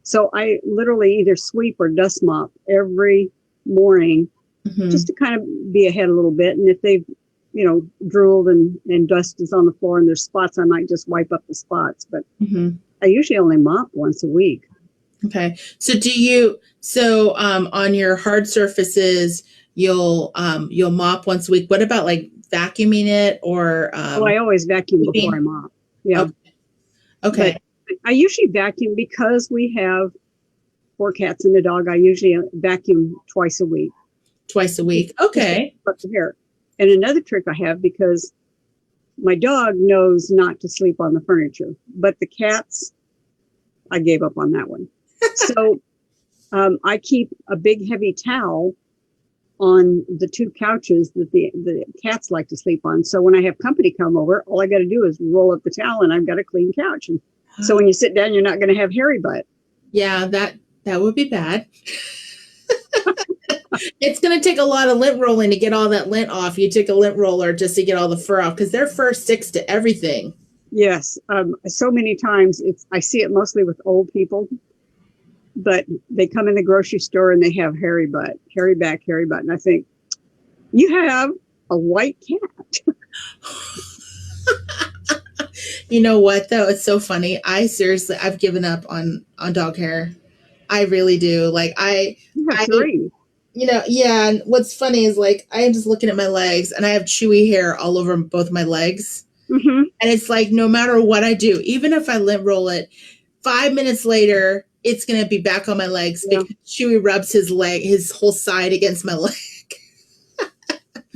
So I literally either sweep or dust mop every morning, just to kind of be ahead a little bit. And if they've, drooled and dust is on the floor and there's spots, I might just wipe up the spots. But I usually only mop once a week. Okay. So on your hard surfaces, you'll mop once a week. What about like vacuuming it or? I always vacuum before I mop. Yeah. Okay. But I usually vacuum because we have 4 cats and a dog. I usually vacuum twice a week. Twice a week. Okay. But the hair. And another trick I have, because my dog knows not to sleep on the furniture, but the cats, I gave up on that one. So I keep a big heavy towel on the 2 couches that the cats like to sleep on. So when I have company come over, all I got to do is roll up the towel and I've got a clean couch. And so when you sit down, you're not going to have hairy butt. Yeah, that would be bad. It's going to take a lot of lint rolling to get all that lint off. You take a lint roller just to get all the fur off, because their fur sticks to everything. Yes. So many times I see it mostly with old people, but they come in the grocery store and they have hairy butt, hairy back, hairy butt. And I think, you have a white cat. You know what, though? It's so funny. I've given up on dog hair. I really do. Like I 3. Yeah. And what's funny is like, I am just looking at my legs and I have chewy hair all over both my legs. Mm-hmm. And it's like, no matter what I do, even if I lint roll it, 5 minutes later, it's going to be back on my legs because Chewy rubs his whole side against my leg.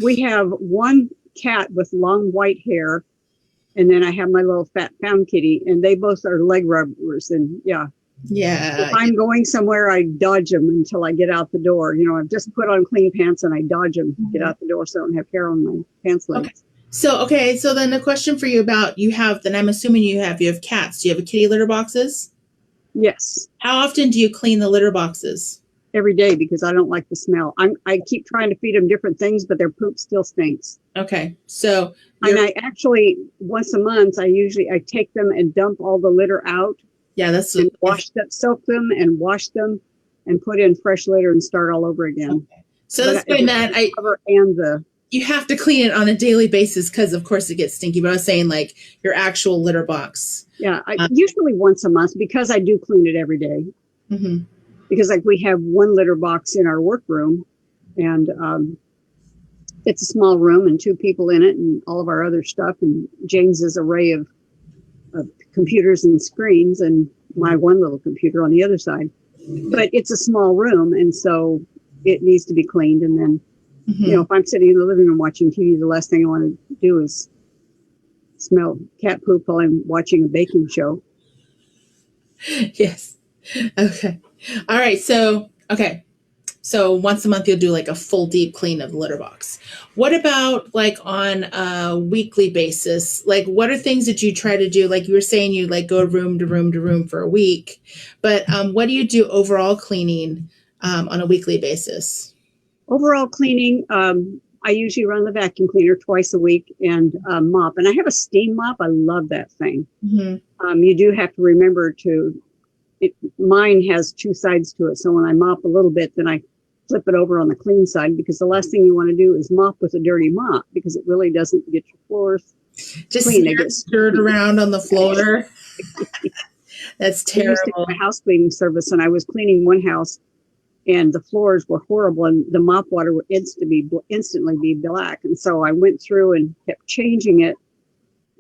We have one cat with long white hair, And then I have my little fat pound kitty, and they both are leg rubbers. And yeah. Yeah. If I'm going somewhere, I dodge them until I get out the door. You know, I've just put on clean pants and I dodge them, get out the door so I don't have hair on my pants legs. Okay. So then the question for you about then I'm assuming you have cats. Do you have a kitty litter boxes? Yes. How often do you clean the litter boxes? Every day, because I don't like the smell. I keep trying to feed them different things, but their poop still stinks. Okay. So and I actually, once a month, I take them and dump all the litter out. Yeah, that's and soak them and wash them and put in fresh litter and start all over again. Okay. So that's doing that. You have to clean it on a daily basis because, of course, it gets stinky. But I was saying, like, your actual litter box. Yeah, usually once a month, because I do clean it every day. Mm-hmm. Because, like, we have one litter box in our workroom, and it's a small room and 2 people in it and all of our other stuff, and James's array of computers and screens, and my one little computer on the other side. But it's a small room, and so it needs to be cleaned. And then, you know, if I'm sitting in the living room watching TV, the last thing I want to do is smell cat poop while I'm watching a baking show. Yes. Okay. All right. So once a month you'll do like a full deep clean of the litter box. What about like on a weekly basis? Like, what are things that you try to do? Like you were saying, you like go room to room to room for a week, but what do you do overall cleaning on a weekly basis? Overall cleaning, I usually run the vacuum cleaner twice a week and mop. And I have a steam mop. I love that thing. Mm-hmm. You do have to remember mine has 2 sides to it. So when I mop a little bit, then I flip it over on the clean side, because the last thing you want to do is mop with a dirty mop, because it really doesn't get your floors just clean. They get stirred around on the floor. That's terrible. I used to do a house cleaning service, and I was cleaning one house, and the floors were horrible, and the mop water would instantly be black. And so I went through and kept changing it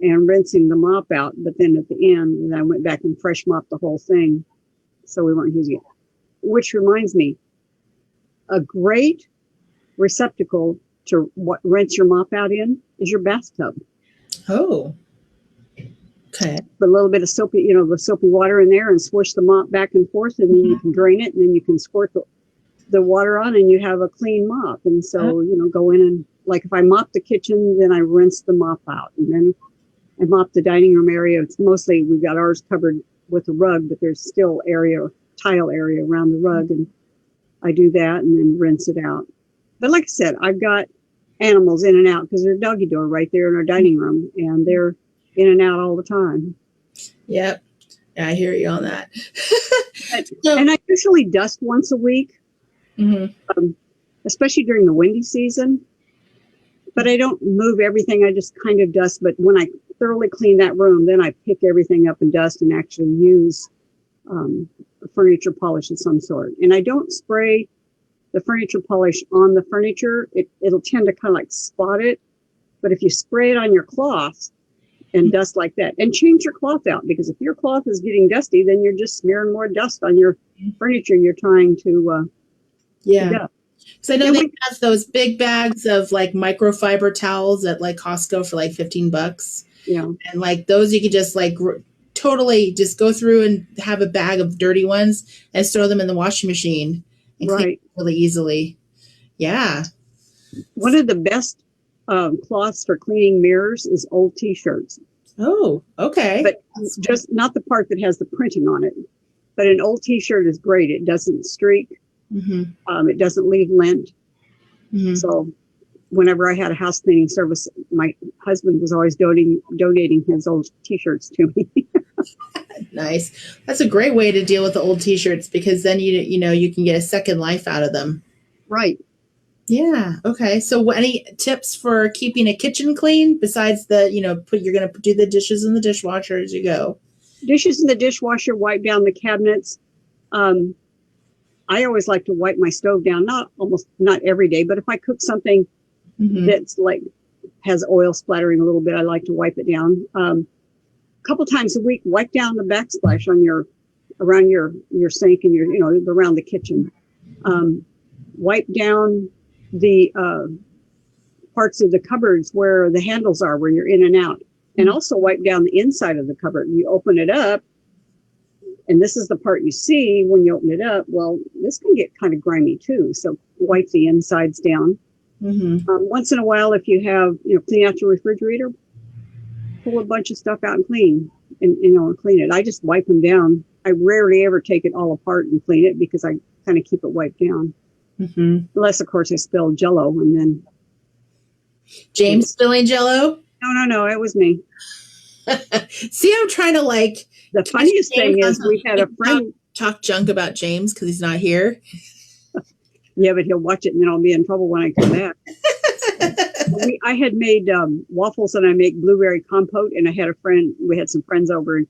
and rinsing the mop out. But then at the end, I went back and fresh mopped the whole thing, so we weren't using it. Which reminds me, a great receptacle to rinse your mop out in is your bathtub. Oh, okay. Put a little bit of soapy, the soapy water in there, and swish the mop back and forth, and then you can drain it, and then you can squirt the water on, and you have a clean mop. And so, go in and, like, if I mop the kitchen, then I rinse the mop out, and then I mop the dining room area. It's mostly, we've got ours covered with a rug, but there's still tile area around the rug, and I do that and then rinse it out. But like I said, I've got animals in and out, because there's a doggy door right there in our dining room, and they're in and out all the time. Yep. Yeah, I hear you on that. And I usually dust once a week, especially during the windy season. But I don't move everything. I just kind of dust. But when I thoroughly clean that room, then I pick everything up and dust and actually use furniture polish of some sort. And I don't spray the furniture polish on the furniture. It'll tend to kind of like spot it. But if you spray it on your cloth and dust like that, and change your cloth out, because if your cloth is getting dusty, then you're just smearing more dust on your furniture you're trying to dust. Because I know they have those big bags of like microfiber towels at like Costco for like $15. Yeah. And like those you could just like totally just go through and have a bag of dirty ones and throw them in the washing machine and clean really easily. Yeah. One of the best cloths for cleaning mirrors is old t-shirts. Oh, okay. But just not the part that has the printing on it. But an old t-shirt is great. It doesn't streak. It doesn't leave lint. So whenever I had a house cleaning service, my husband was always donating his old t-shirts to me. Nice. That's a great way to deal with the old t-shirts, because then you can get a second life out of them. Right. Yeah. Okay. So any tips for keeping a kitchen clean besides you're going to do the dishes in the dishwasher as you go? Dishes in the dishwasher, wipe down the cabinets. I always like to wipe my stove down, not every day, but if I cook something that's like has oil splattering a little bit, I like to wipe it down. A couple times a week, wipe down the backsplash around your sink and around the kitchen. Wipe down the parts of the cupboards where the handles are, where you're in and out. and also wipe down the inside of the cupboard. You open it up, and this is the part you see when you open it up. Well, this can get kind of grimy too. So wipe the insides down. Once in a while, if you have, clean out your refrigerator, pull a bunch of stuff out and clean, and clean it. I just wipe them down. I rarely ever take it all apart and clean it because I kind of keep it wiped down. Unless, of course, I spill Jell-O and then. James spilling Jell-O? No, it was me. See, I'm trying to The funniest thing is we had a friend talk junk about James because he's not here. Yeah, but he'll watch it and then I'll be in trouble when I come back. I had made waffles and I make blueberry compote, and I had we had some friends over, and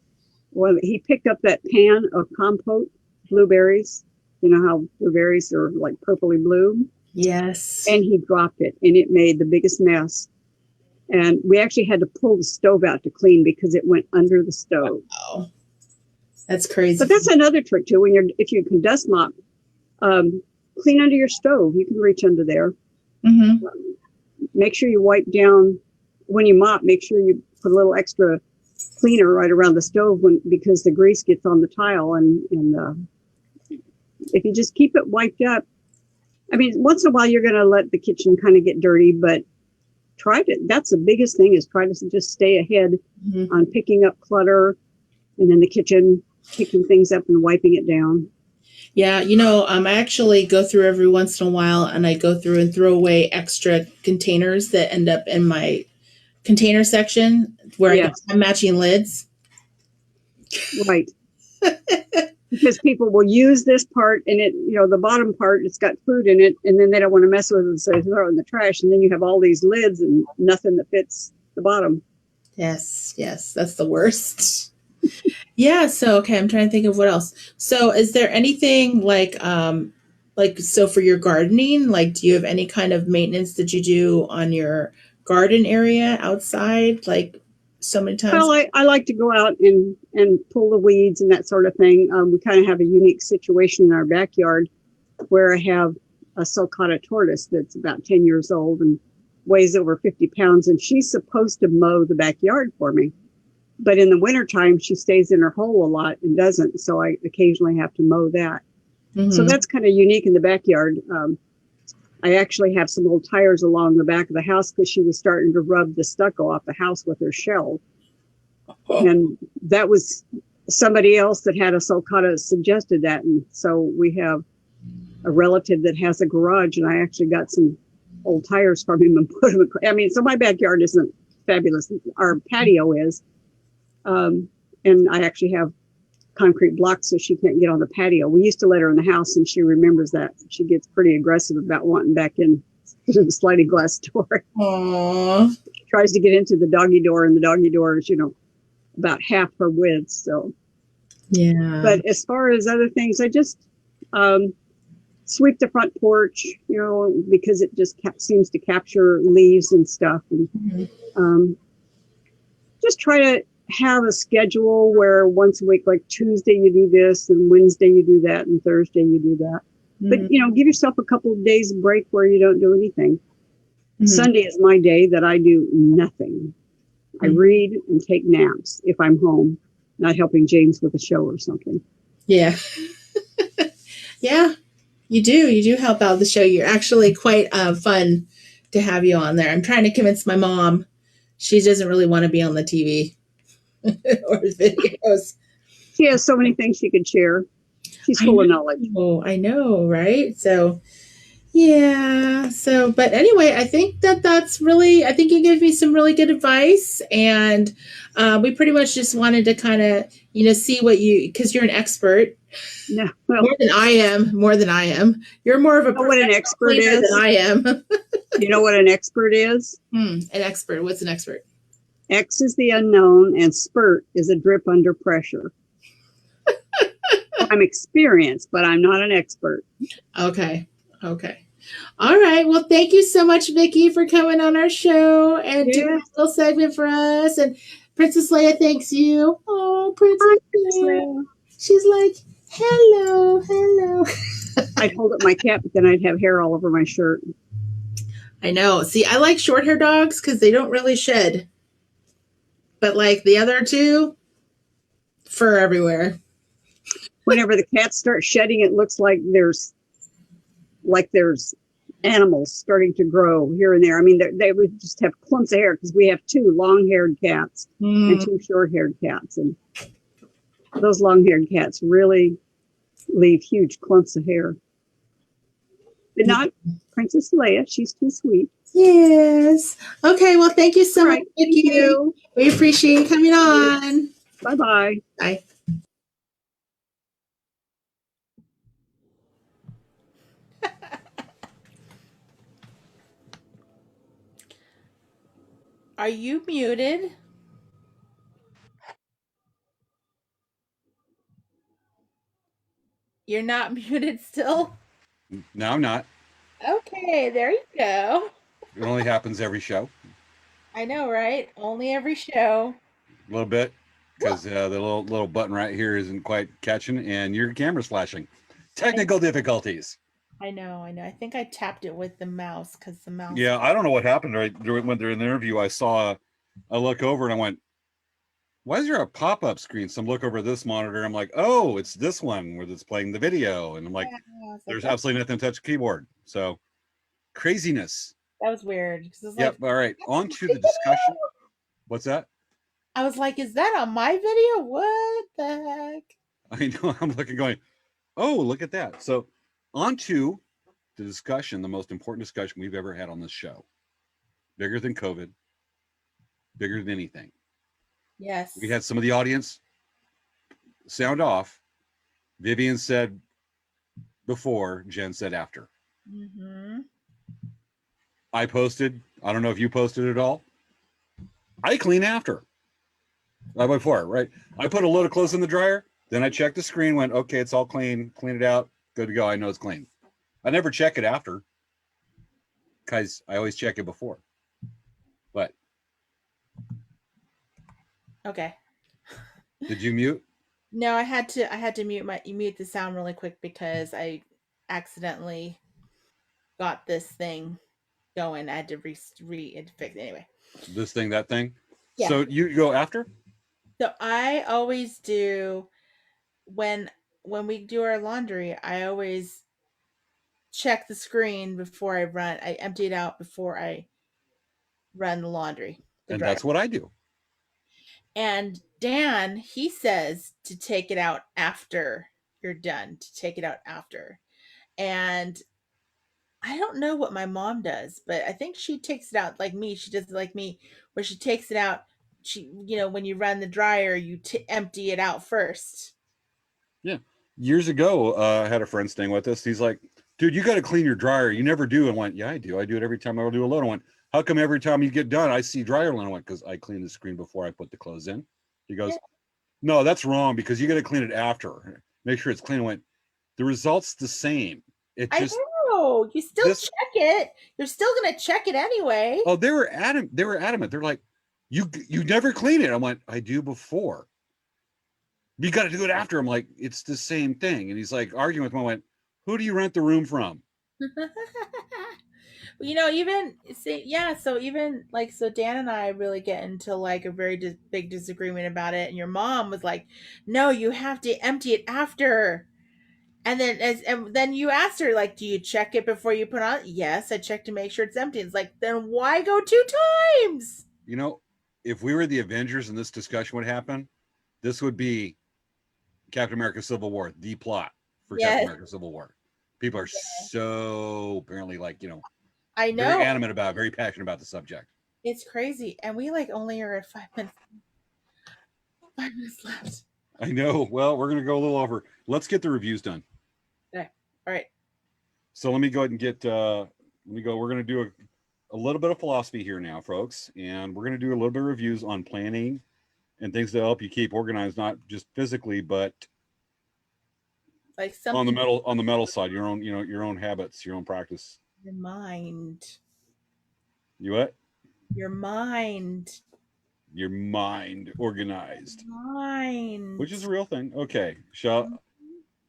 he picked up that pan of compote blueberries. You know how blueberries are like purpley blue? Yes. And he dropped it, and it made the biggest mess. And we actually had to pull the stove out to clean because it went under the stove. Wow. That's crazy. But that's another trick too. If you can dust mop, clean under your stove. You can reach under there. Make sure you wipe down when you mop. Make sure you put a little extra cleaner right around the stove because the grease gets on the tile. And if you just keep it wiped up, I mean, once in a while you're going to let the kitchen kind of get dirty, but that's the biggest thing, is try to just stay ahead on picking up clutter, and in the kitchen, picking things up and wiping it down. Yeah, I actually go through every once in a while, and I go through and throw away extra containers that end up in my container section where I get matching lids. Right. Because people will use this part, and the bottom part, it's got food in it, and then they don't want to mess with it, so they throw it in the trash, and then you have all these lids and nothing that fits the bottom. Yes, that's the worst. Yeah, so okay, I'm trying to think of what else. So is there anything so for your gardening, do you have any kind of maintenance that you do on your garden area outside, so many times? Well, I like to go out and pull the weeds and that sort of thing. We kind of have a unique situation in our backyard where I have a sulcata tortoise that's about 10 years old and weighs over 50 pounds, and she's supposed to mow the backyard for me. But in the wintertime, she stays in her hole a lot and doesn't. So I occasionally have to mow that. So that's kind of unique in the backyard. I actually have some old tires along the back of the house because she was starting to rub the stucco off the house with her shell. And that was somebody else that had a sulcata suggested that. And so we have a relative that has a garage, and I actually got some old tires from him and put them. So my backyard isn't fabulous. Our patio is. And I actually have concrete blocks so she can't get on the patio. We used to let her in the house, and she remembers that. She gets pretty aggressive about wanting back in to the sliding glass door. Aww. She tries to get into the doggy door, and the doggy door is, about half her width. So, yeah. But as far as other things, I just sweep the front porch, because it just seems to capture leaves and stuff. And just try to have a schedule where once a week, like Tuesday you do this, and Wednesday you do that, and Thursday you do that. But give yourself a couple of days break where you don't do anything. Sunday is my day that I do nothing. I read and take naps if I'm home, not helping James with a show or something. Yeah. Yeah, you do help out the show. You're actually quite fun to have you on there. I'm trying to convince my mom. She doesn't really want to be on the TV or videos. She has so many things she could share. She's full of knowledge. Oh, I know, right? So, yeah. So, but anyway, I think I think you gave me some really good advice, and we pretty much just wanted to kind of, see because you're an expert. No, well, more than I am. You're more of a what an expert is than I am. You know what an expert is? An expert. What's an expert? X is the unknown, and spurt is a drip under pressure. I'm experienced, but I'm not an expert. Okay. All right. Well, thank you so much, Vicki, for coming on our show and doing a little segment for us. And Princess Leia thanks you. Oh, Princess Leia. She's like, hello. I'd hold up my cap, but then I'd have hair all over my shirt. I know. See, I like short hair dogs because they don't really shed. but like the other two, fur everywhere. Whenever the cats start shedding, it looks like there's animals starting to grow here and there. I mean, they would just have clumps of hair because we have 2 long-haired cats and 2 short-haired cats, and those long-haired cats really leave huge clumps of hair. But not Princess Leia. She's too sweet. Yes. Okay. Well, thank you so much. Thank you. We appreciate you coming on. Bye-bye. Bye. Are you muted? You're not muted still? No, I'm not. Okay, there you go. It only happens every show. I know, right? Only every show. A little bit, because the little button right here isn't quite catching, and your camera's flashing. Technical difficulties. I know. I think I tapped it with the mouse because the mouse. Yeah, I don't know what happened right during the interview. I look over and I went, why is there a pop-up screen? So I'm look over this monitor. I'm like, oh, it's this one where it's playing the video. And I'm like, there's absolutely nothing to touch the keyboard. So craziness. That was weird. Yep. All right. On to the discussion. What's that? I was like, is that on my video? What the heck? I know. I'm looking going, oh, look at that. So on to the discussion, the most important discussion we've ever had on this show. Bigger than COVID. Bigger than anything. Yes. We had some of the audience sound off. Vivian said before, Jen said after. Mm-hmm. I posted, I don't know if you posted at all. I clean after. Before, right? I put a load of clothes in the dryer, then I checked the screen, went, okay, it's all clean, clean it out, good to go. I know it's clean. I never check it after because I always check it before. But okay. Did you mute? No, I had to mute the sound really quick because I accidentally got this thing going. I had to fix anyway. This thing, that thing. Yeah. So you go after? So I always do when we do our laundry, I always check the screen before I run. I empty it out before I run the laundry. And that's what I do. And Dan, he says to take it out after you're done, to take it out after. And I don't know what my mom does, but I think she takes it out like me. She does it like me, where she takes it out. When you run the dryer, you empty it out first. Yeah. Years ago, I had a friend staying with us. He's like, dude, you got to clean your dryer. You never do. And I went, yeah, I do. I do it every time I do a load. I went, how come every time you get done, I see dryer line? I went, because I clean the screen before I put the clothes in. He goes, no, that's wrong because you got to clean it after. Make sure it's clean. I went, the result's the same. I know. You still check it. You're still going to check it anyway. Oh, they were adamant. They're like, you never clean it. I went, I do before. You got to do it after. I'm like, it's the same thing. And he's like arguing with me. I went, who do you rent the room from? So Dan and I really get into like a very big disagreement about it. And your mom was like, no, you have to empty it after. And then you asked her, like, do you check it before you put it on? Yes, I check to make sure it's empty. It's like, then why go 2 times? If we were the Avengers and this discussion would happen, this would be Captain America Civil War, the plot for Captain America Civil War. People are so apparently I know, very animate about, very passionate about the subject. It's crazy. And we only are at 5 minutes. 5 minutes left. I know. Well, we're going to go a little over. Let's get the reviews done. Okay. All right. So let me go ahead and get, We're going to do a little bit of philosophy here now, folks. And we're going to do a little bit of reviews on planning and things to help you keep organized, not just physically, but on the mental side, your own habits, your own practice. Your mind. You what? Your mind. Your mind organized. Mind. Which is a real thing. Okay. Shall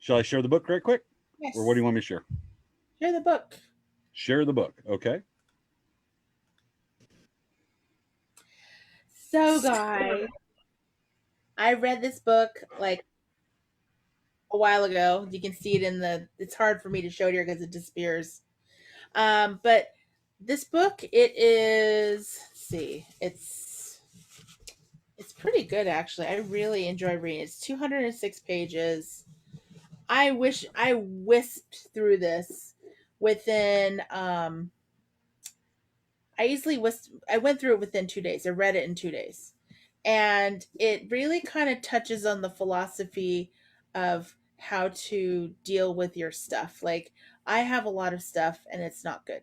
I share the book right quick? Yes. Or what do you want me to share? Share the book. Share the book. Okay. So, guys, I read this book like a while ago. You can see it in the. It's hard for me to show it here because it disappears. But this book, it is. Let's see, it's pretty good actually. I really enjoy reading. It's 206 pages. I wish I whisked through this within I went through it within 2 days. I read it in 2 days. And it really kind of touches on the philosophy of how to deal with your stuff. Like, I have a lot of stuff and it's not good.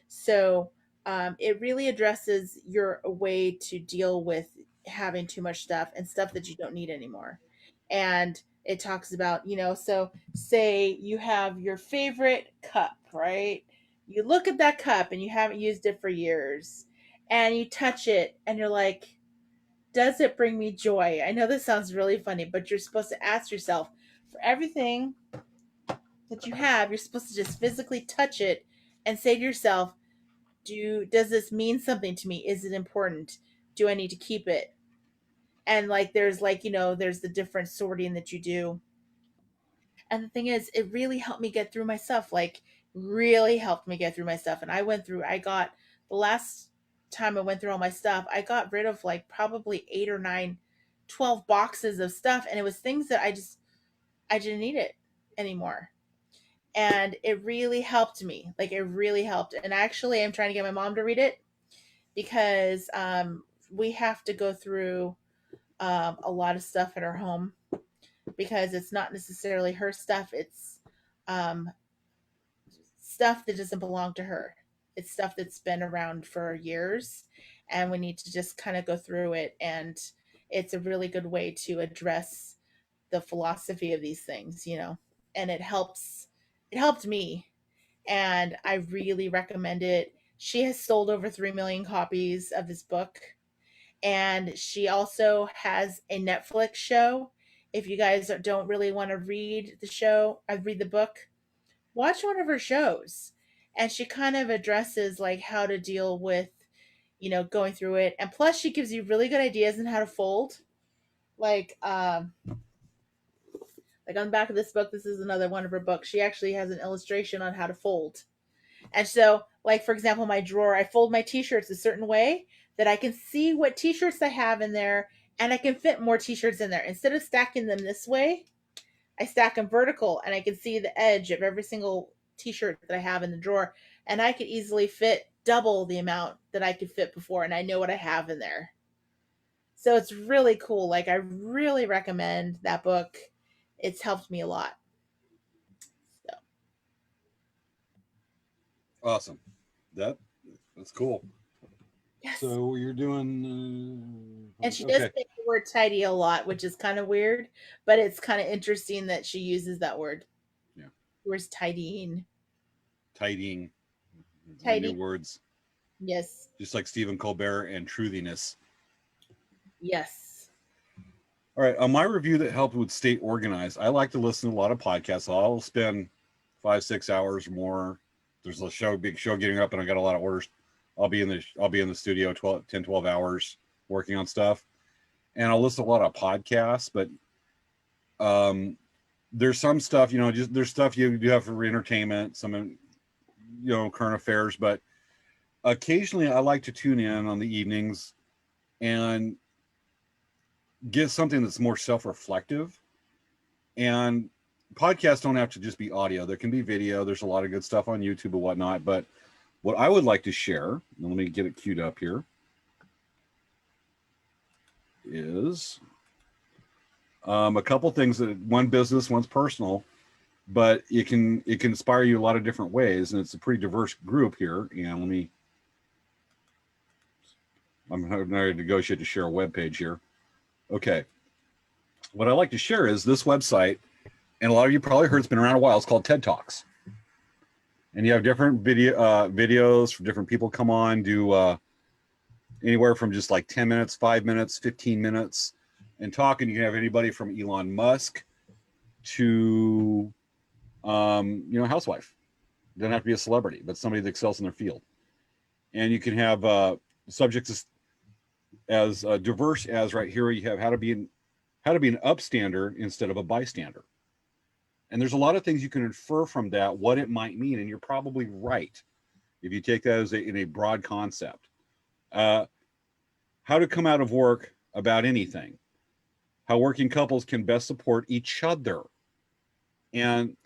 So, it really addresses your way to deal with having too much stuff and stuff that you don't need anymore. And it talks about, so say you have your favorite cup, right? You look at that cup and you haven't used it for years and you touch it and you're like, does it bring me joy? I know this sounds really funny, but you're supposed to ask yourself, for everything that you have, you're supposed to just physically touch it and say to yourself, does this mean something to me? Is it important? Do I need to keep it? And like there's the different sorting that you do. And the thing is, it really helped me get through my stuff. Like, really helped me get through my stuff. And I got the last time I went through all my stuff, I got rid of like probably 8 or 9, 12 boxes of stuff. And it was things that I didn't need it anymore. And it really helped me. Like, it really helped. And actually, I'm trying to get my mom to read it because we have to go through a lot of stuff at our home because it's not necessarily her stuff. It's um, stuff that doesn't belong to her. It's stuff that's been around for years, and we need to just kind of go through it. And it's a really good way to address the philosophy of these things. And it helps. It helped me, and I really recommend it. She has sold over 3 million copies of this book, and she also has a Netflix show. If you guys don't really want to read the show, I read the book, watch one of her shows. And she kind of addresses like how to deal with, going through it. And plus she gives you really good ideas on how to fold. Like on the back of this book, this is another one of her books. She actually has an illustration on how to fold. And so, like, for example, my drawer, I fold my t-shirts a certain way that I can see what t-shirts I have in there and I can fit more t-shirts in there. Instead of stacking them this way, I stack them vertical and I can see the edge of every single t-shirt that I have in the drawer. And I could easily fit double the amount that I could fit before. And I know what I have in there. So it's really cool. Like, I really recommend that book. It's helped me a lot. So. Awesome. That's cool. Yes. So you're doing and she does say the word tidy a lot, which is kind of weird, but it's kind of interesting that she uses that word. Yeah. Where's tidying? Tidying. Tidy. New words. Yes. Just like Stephen Colbert and truthiness. Yes. All right. On my review that helped with stay organized, I like to listen to a lot of podcasts. I'll spend 5-6 hours or more. There's a big show getting up, and I got a lot of orders. I'll be in the studio 12 hours working on stuff, and I'll listen to a lot of podcasts. But there's some stuff, there's stuff you do have for entertainment, some current affairs. But occasionally, I like to tune in on the evenings and get something that's more self-reflective. And podcasts don't have to just be audio. There can be video. There's a lot of good stuff on YouTube and whatnot. But what I would like to share, and let me get it queued up here, is a couple things that one business, one's personal, but it can inspire you a lot of different ways. And it's a pretty diverse group here. And I'm going to negotiate to share a web page here. Okay. What I like to share is this website, and a lot of you probably heard it's been around a while. It's called TED Talks. And you have different videos from different people come on, do anywhere from just like 10 minutes, 5 minutes, 15 minutes, and talk. And you can have anybody from Elon Musk to, housewife. It doesn't have to be a celebrity, but somebody that excels in their field. And you can have subjects as diverse as right here you have how to be an upstander instead of a bystander. And there's a lot of things you can infer from that, what it might mean. And you're probably right if you take that as in a broad concept. How to come out of work about anything. How working couples can best support each other. And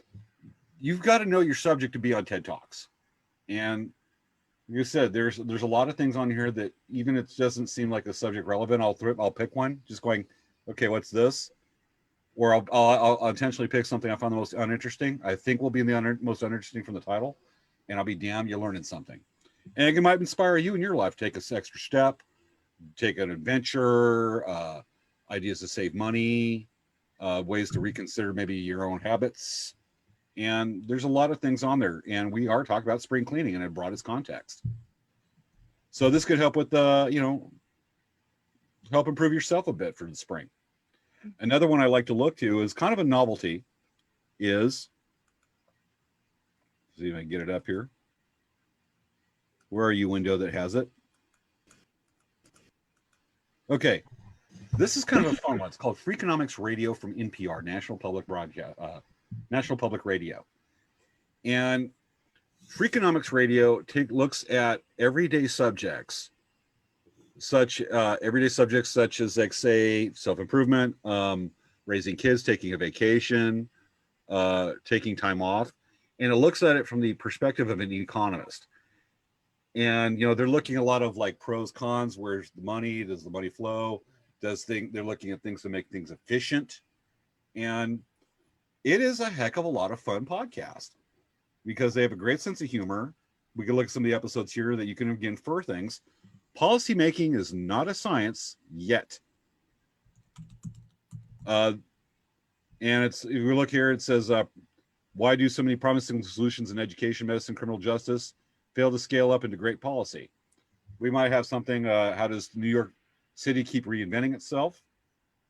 you've got to know your subject to be on TED Talks. And like I said, there's a lot of things on here that even it doesn't seem like a subject relevant. I'll pick one, just going, okay, what's this? Or I'll intentionally pick something I find the most uninteresting. I think will be the most uninteresting from the title, and I'll be damned you're learning something. And it might inspire you in your life. Take an extra step, take an adventure, ideas to save money, ways to reconsider maybe your own habits. And there's a lot of things on there. And we are talking about spring cleaning in a broadest context. So this could help with, help improve yourself a bit for the spring. Another one I like to look to is kind of a novelty is, see if I can get it up here. Where are you, window that has it? Okay. This is kind of a fun one. It's called Freakonomics Radio from NPR, National Public Radio. And Freakonomics Radio looks at everyday subjects, such as, like, say, self-improvement, raising kids, taking a vacation, taking time off, and it looks at it from the perspective of an economist. And they're looking at a lot of like pros, cons. Where's the money? Does the money flow? They're looking at things to make things efficient, and it is a heck of a lot of fun podcast because they have a great sense of humor. We can look at some of the episodes here that you can infer things. Policy making is not a science yet. And if we look here, it says, why do so many promising solutions in education, medicine, criminal justice fail to scale up into great policy? We might have something, how does New York City keep reinventing itself?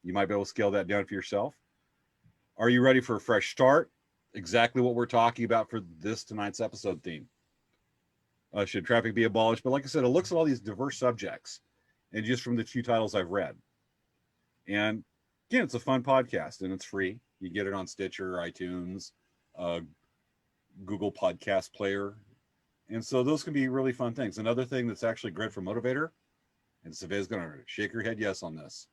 You might be able to scale that down for yourself. Are you ready for a fresh start? Exactly what we're talking about for tonight's episode theme. Should traffic be abolished? But like I said, it looks at all these diverse subjects, and just from the few titles I've read. And again, it's a fun podcast, and it's free. You get it on Stitcher, iTunes, Google Podcast Player. And so those can be really fun things. Another thing that's actually great for motivator, and Save's going to shake her head yes on this.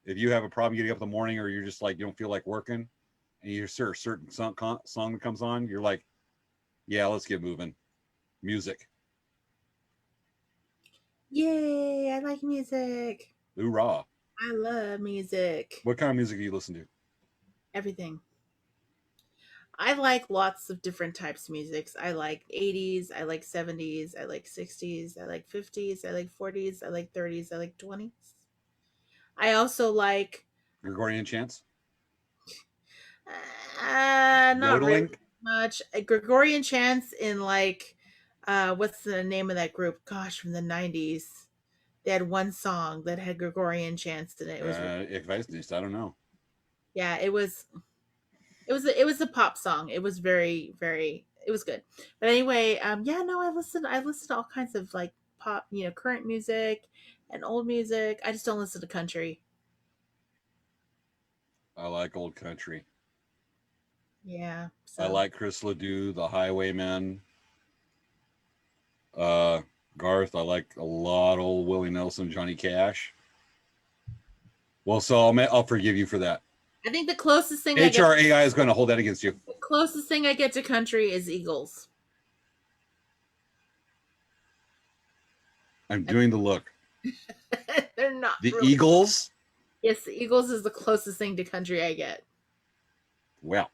If you have a problem getting up in the morning, or you're just like, you don't feel like working, and you hear a certain song that comes on, you're like, yeah, let's get moving. Music. Yay, I like music. Hoorah. I love music. What kind of music do you listen to? Everything. I like lots of different types of music. I like 80s, I like 70s, I like 60s, I like 50s, I like 40s, I like 30s, I like 20s. I also like Gregorian chants? not really much. Gregorian chants in like what's the name of that group? Gosh, from the 90s. They had one song that had Gregorian chants in it. It was I don't know. Yeah, it was a pop song. It was very, very, it was good. But anyway, I listen to all kinds of like pop, current music and old music. I just don't listen to country. I like old country. Yeah. So. I like Chris Ledoux, the Highwaymen. Garth, I like a lot of old Willie Nelson, Johnny Cash. Well, so I'll forgive you for that. I think the closest thing HRAI is going to hold that against you. The closest thing I get to country is Eagles. I'm doing the look. They're not the really Eagles. Yes, the Eagles is the closest thing to country I get. Well,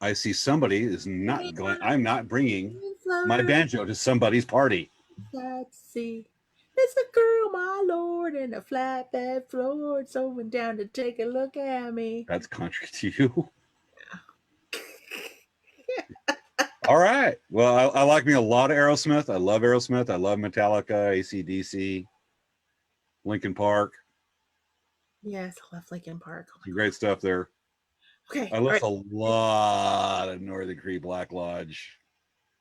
I see somebody is not going. I'm not bringing my banjo to somebody's party. Let's see. It's a girl, my lord, in a flatbed floor, so went down to take a look at me. That's country to you. All right. Well, I like me a lot of Aerosmith. I love Aerosmith. I love Metallica, AC/DC, Linkin Park. Yes, I love Linkin Park. Oh, great stuff there. Okay. I love a lot of Northern Cree, Black Lodge,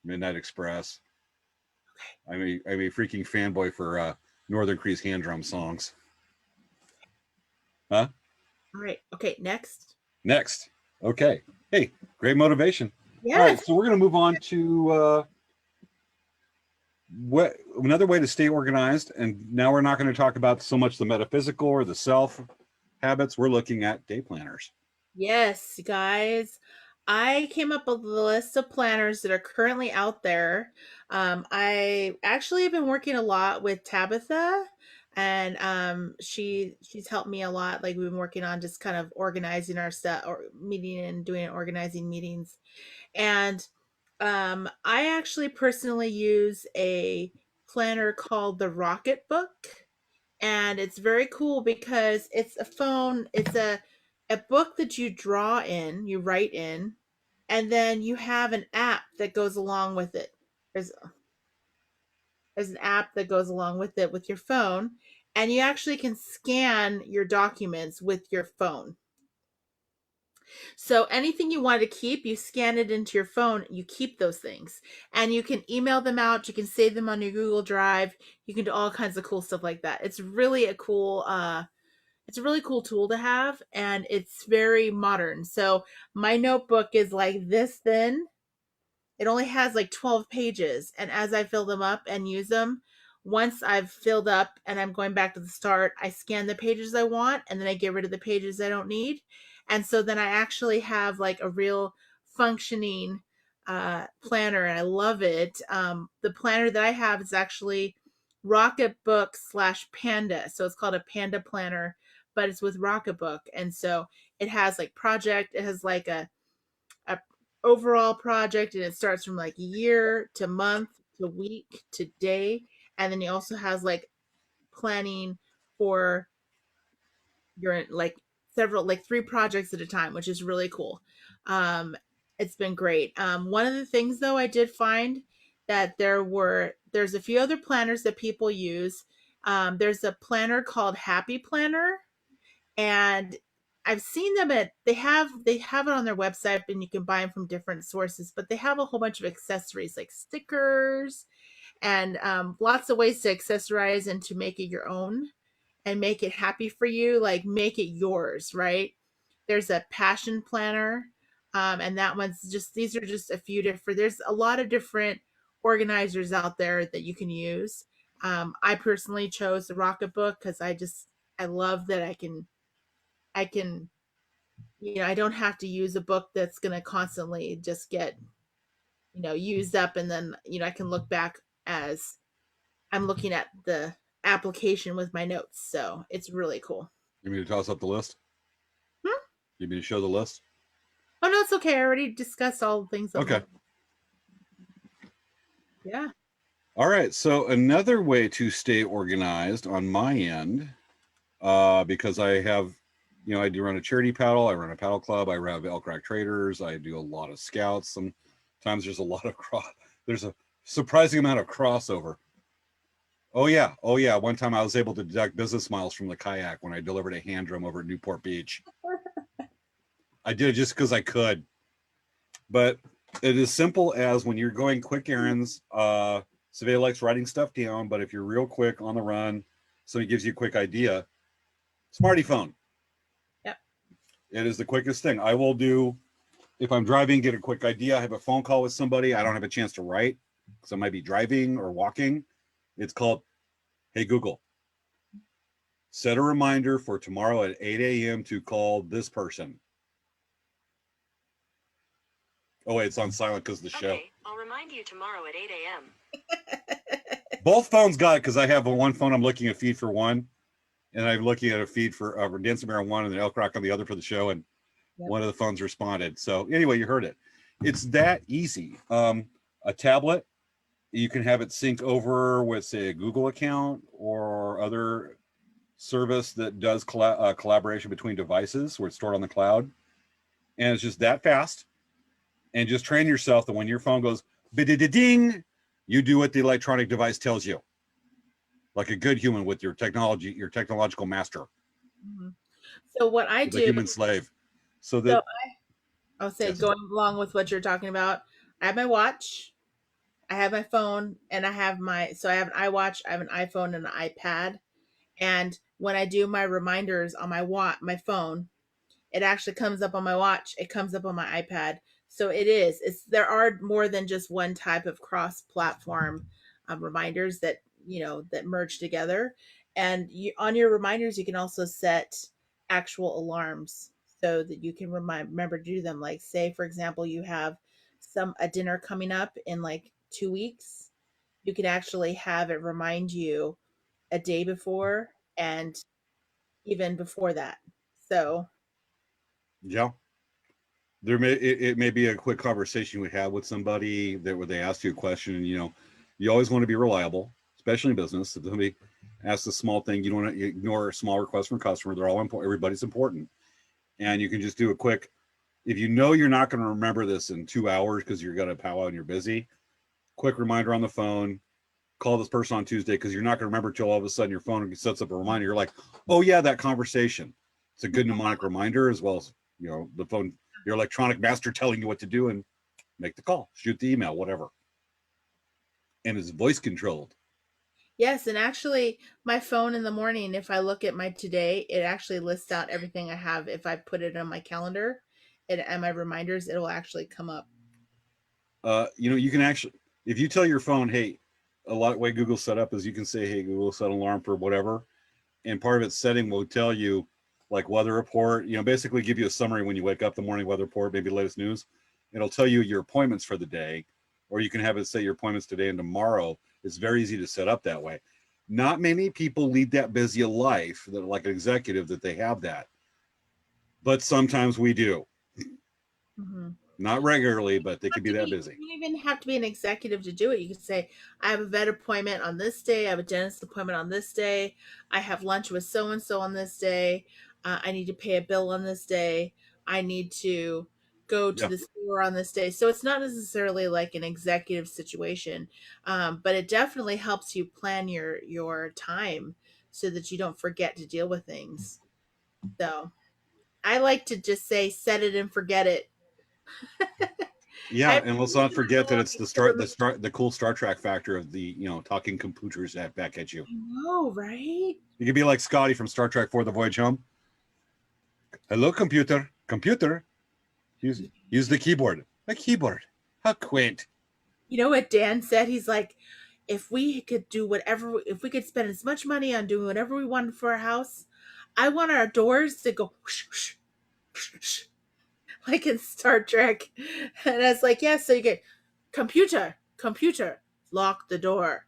Midnight Express. Okay. I'm a freaking fanboy for Northern Cree's hand drum songs. Huh? All right. Okay. Next. Okay. Hey, great motivation. Yes. All right. So we're going to move on to what another way to stay organized. And now we're not going to talk about so much the metaphysical or the self habits. We're looking at day planners. Yes, guys. I came up with a list of planners that are currently out there. I actually have been working a lot with Tabitha, and she's helped me a lot. Like we've been working on just kind of organizing our stuff, or meeting and doing organizing meetings. And I actually personally use a planner called the Rocket Book, and it's very cool because it's a phone. It's a book that you draw in, you write in, and then you have an app that goes along with it. There's there's an app that goes along with it with your phone, and you actually can scan your documents with your phone. So anything you want to keep, you scan it into your phone, you keep those things. And you can email them out, you can save them on your Google Drive, you can do all kinds of cool stuff like that. It's really a cool tool to have, and it's very modern. So my notebook is like this thin. It only has like 12 pages, and as I fill them up and use them, once I've filled up and I'm going back to the start, I scan the pages I want and then I get rid of the pages I don't need. And so then I actually have like a real functioning planner, and I love it. The planner that I have is actually Rocketbook / Panda. So it's called a Panda planner, but it's with Rocketbook. And so it has like project, it has like a overall project, and it starts from like year to month to week to day, and then he also has like planning for your like several like 3 projects at a time, which is really cool. It's been great. One of the things though, I did find that there's a few other planners that people use. There's a planner called Happy Planner, and I've seen them at they have it on their website, and you can buy them from different sources, but they have a whole bunch of accessories like stickers and lots of ways to accessorize and to make it your own and make it happy for you, like make it yours, right? There's a passion planner, and that one's just these are just a few different. There's a lot of different organizers out there that you can use. I personally chose the Rocketbook because I love that I can, I don't have to use a book that's going to constantly just get, used up. And then, I can look back as I'm looking at the application with my notes. So it's really cool. You mean to toss up the list? You mean to show the list? Oh, no, it's okay. I already discussed all the things. Okay. Yeah. All right. So another way to stay organized on my end, because I have, I do run a charity paddle, I run a paddle club, I run Elk Rack Traders, I do a lot of scouts. Sometimes there's a lot of there's a surprising amount of crossover. Oh yeah. One time I was able to deduct business miles from the kayak when I delivered a hand drum over at Newport Beach. I did it just because I could. But it is simple as when you're going quick errands, Savannah likes writing stuff down, but if you're real quick on the run, somebody gives you a quick idea, smarty phone. Yep. It is the quickest thing. I will do, if I'm driving, get a quick idea, I have a phone call with somebody, I don't have a chance to write, because I might be driving or walking. It's called, hey, Google, set a reminder for tomorrow at 8 a.m. to call this person. Oh, wait, it's on silent because of the show. Okay, I'll remind you tomorrow at 8 a.m. Both phones got it because I have one phone I'm looking at feed for one, and I'm looking at a feed for Dance Mare one and then Elk Rack on the other for the show, and one of the phones responded. So anyway, you heard it. It's that easy. A tablet, you can have it sync over with, say, a Google account or other service that does collaboration between devices where it's stored on the cloud. And it's just that fast. And just train yourself that when your phone goes ding, you do what the electronic device tells you, like a good human with your technology, your technological master. Mm-hmm. So what I do, the human slave. So that I'll say, yes, going along with what you're talking about, I have my watch, I have my phone and I have so I have an iWatch, I have an iPhone and an iPad. And when I do my reminders on my phone, it actually comes up on my watch. It comes up on my iPad. So there are more than just one type of cross-platform reminders that, that merge together. And on your reminders, you can also set actual alarms so that you can remember to do them. Like, say, for example, you have a dinner coming up in like 2 weeks. You can actually have it remind you a day before and even before that. So Yeah. It may be a quick conversation we have with somebody that where they ask you a question, and you always want to be reliable, especially in business. If somebody asks a small thing, you don't want to ignore a small request from a customer. They're all important. Everybody's important, and you can just do a quick. If you know you're not going to remember this in 2 hours because you're going to powwow and you're busy, quick reminder on the phone. Call this person on Tuesday because you're not going to remember till all of a sudden your phone sets up a reminder. You're like, oh yeah, that conversation. It's a good mnemonic reminder as well as the phone, your electronic master telling you what to do, and make the call, shoot the email, whatever. And it's voice controlled. yes, and actually, my phone in the morning, if I look at my today, it actually lists out everything I have. If I put it on my calendar and my reminders, it will actually come up. You can actually, if you tell your phone, hey, a lot of way Google set up is you can say, hey, Google, set an alarm for whatever. And part of its setting will tell you like weather report, basically give you a summary when you wake up, the morning weather report, maybe the latest news. It'll tell you your appointments for the day, or you can have it say your appointments today and tomorrow. It's very easy to set up that way. Not many people lead that busy a life that like an executive that they have that, but sometimes we do. Mm-hmm. Not regularly, but they can be that busy. You don't even have to be an executive to do it. You can say, I have a vet appointment on this day. I have a dentist appointment on this day. I have lunch with so and so on this day. I need to pay a bill on this day. I need to go to Yeah. the store on this day. So it's not necessarily like an executive situation, but it definitely helps you plan your time so that you don't forget to deal with things. So I like to just say, set it and forget it. Yeah, I and let's not forget that it's the cool Star Trek factor of the talking computers back at you. know, right? You could be like Scotty from Star Trek for the Voyage Home. Hello, computer. Computer. Use the keyboard. The keyboard. How quaint. You know what Dan said? He's like, if we could do whatever, if we could spend as much money on doing whatever we wanted for our house, I want our doors to go whoosh, whoosh, whoosh, whoosh, like in Star Trek. And I was like, yeah, so you get computer, computer, lock the door.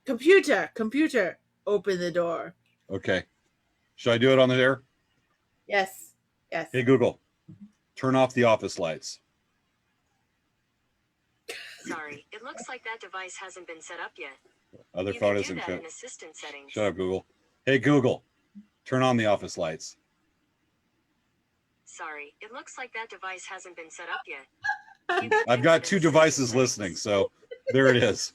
Computer, computer, open the door. Okay. Should I do it on the air? Yes, yes. Hey, Google, turn off the office lights. Sorry, it looks like that device hasn't been set up yet. Other You phone can do isn't that fit. in assistant settings. Shut up, Google. Hey, Google, turn on the office lights. Sorry, it looks like that device hasn't been set up yet. I've got two devices listening, so there it is.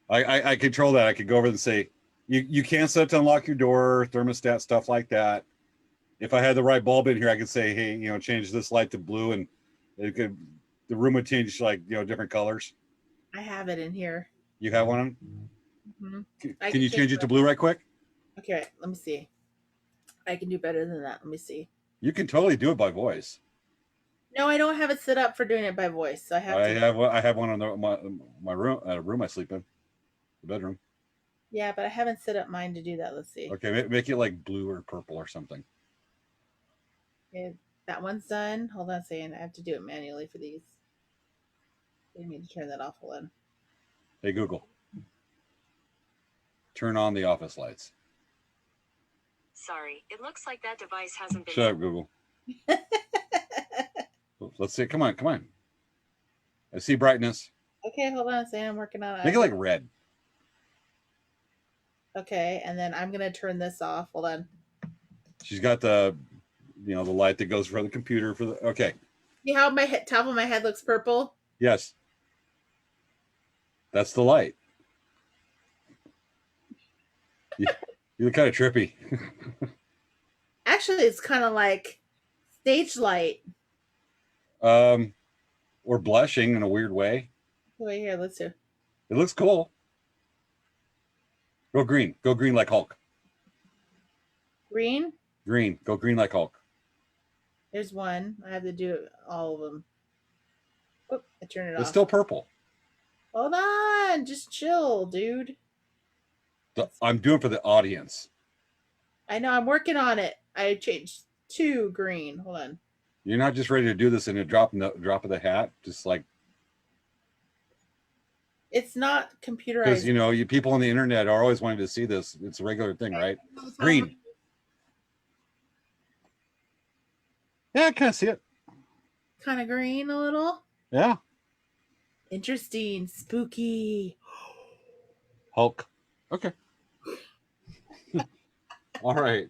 I control that. I could go over and say, you can't set it to unlock your door, thermostat, stuff like that. If I had the right bulb in here, I could say, hey, change this light to blue, and the room would change like different colors. I have it in here. You have one? Mm-hmm. Can you change it to blue right quick? Okay, let me see. I can do better than that. Let me see. You can totally do it by voice. No, I don't have it set up for doing it by voice. So I have one on my room I sleep in, the bedroom. Yeah, but I haven't set up mine to do that. Let's see. Okay, make it like blue or purple or something. Okay, that one's done. Hold on a second. I have to do it manually for these. I need to turn that off. Hold on. Hey, Google, turn on the office lights. Sorry, it looks like that device hasn't been. Shut up, Google. Let's see. Come on. I see brightness. Okay, hold on a second. I'm working on it. Make it like red. Okay, and then I'm gonna turn this off. Hold on. She's got the light that goes for the computer okay. See how my top of my head looks purple? Yes. That's the light. You look kind of trippy. Actually, it's kind of like stage light. Or blushing in a weird way. Wait here, let's do. It looks cool. Go green. Go green like Hulk. Green? Green. Go green like Hulk. There's one. I have to do all of them. Oh, I turned it off. It's still purple. Hold on. Just chill, dude. I'm doing for the audience. I know. I'm working on it. I changed to green. Hold on. You're not just ready to do this in a drop of the hat, just like. It's not computerized. Because, you know, you people on the internet are always wanting to see this. It's a regular thing, right? Green. Yeah, I kind of see it. Kind of green a little. Yeah. Interesting. Spooky. Hulk. Okay. All right.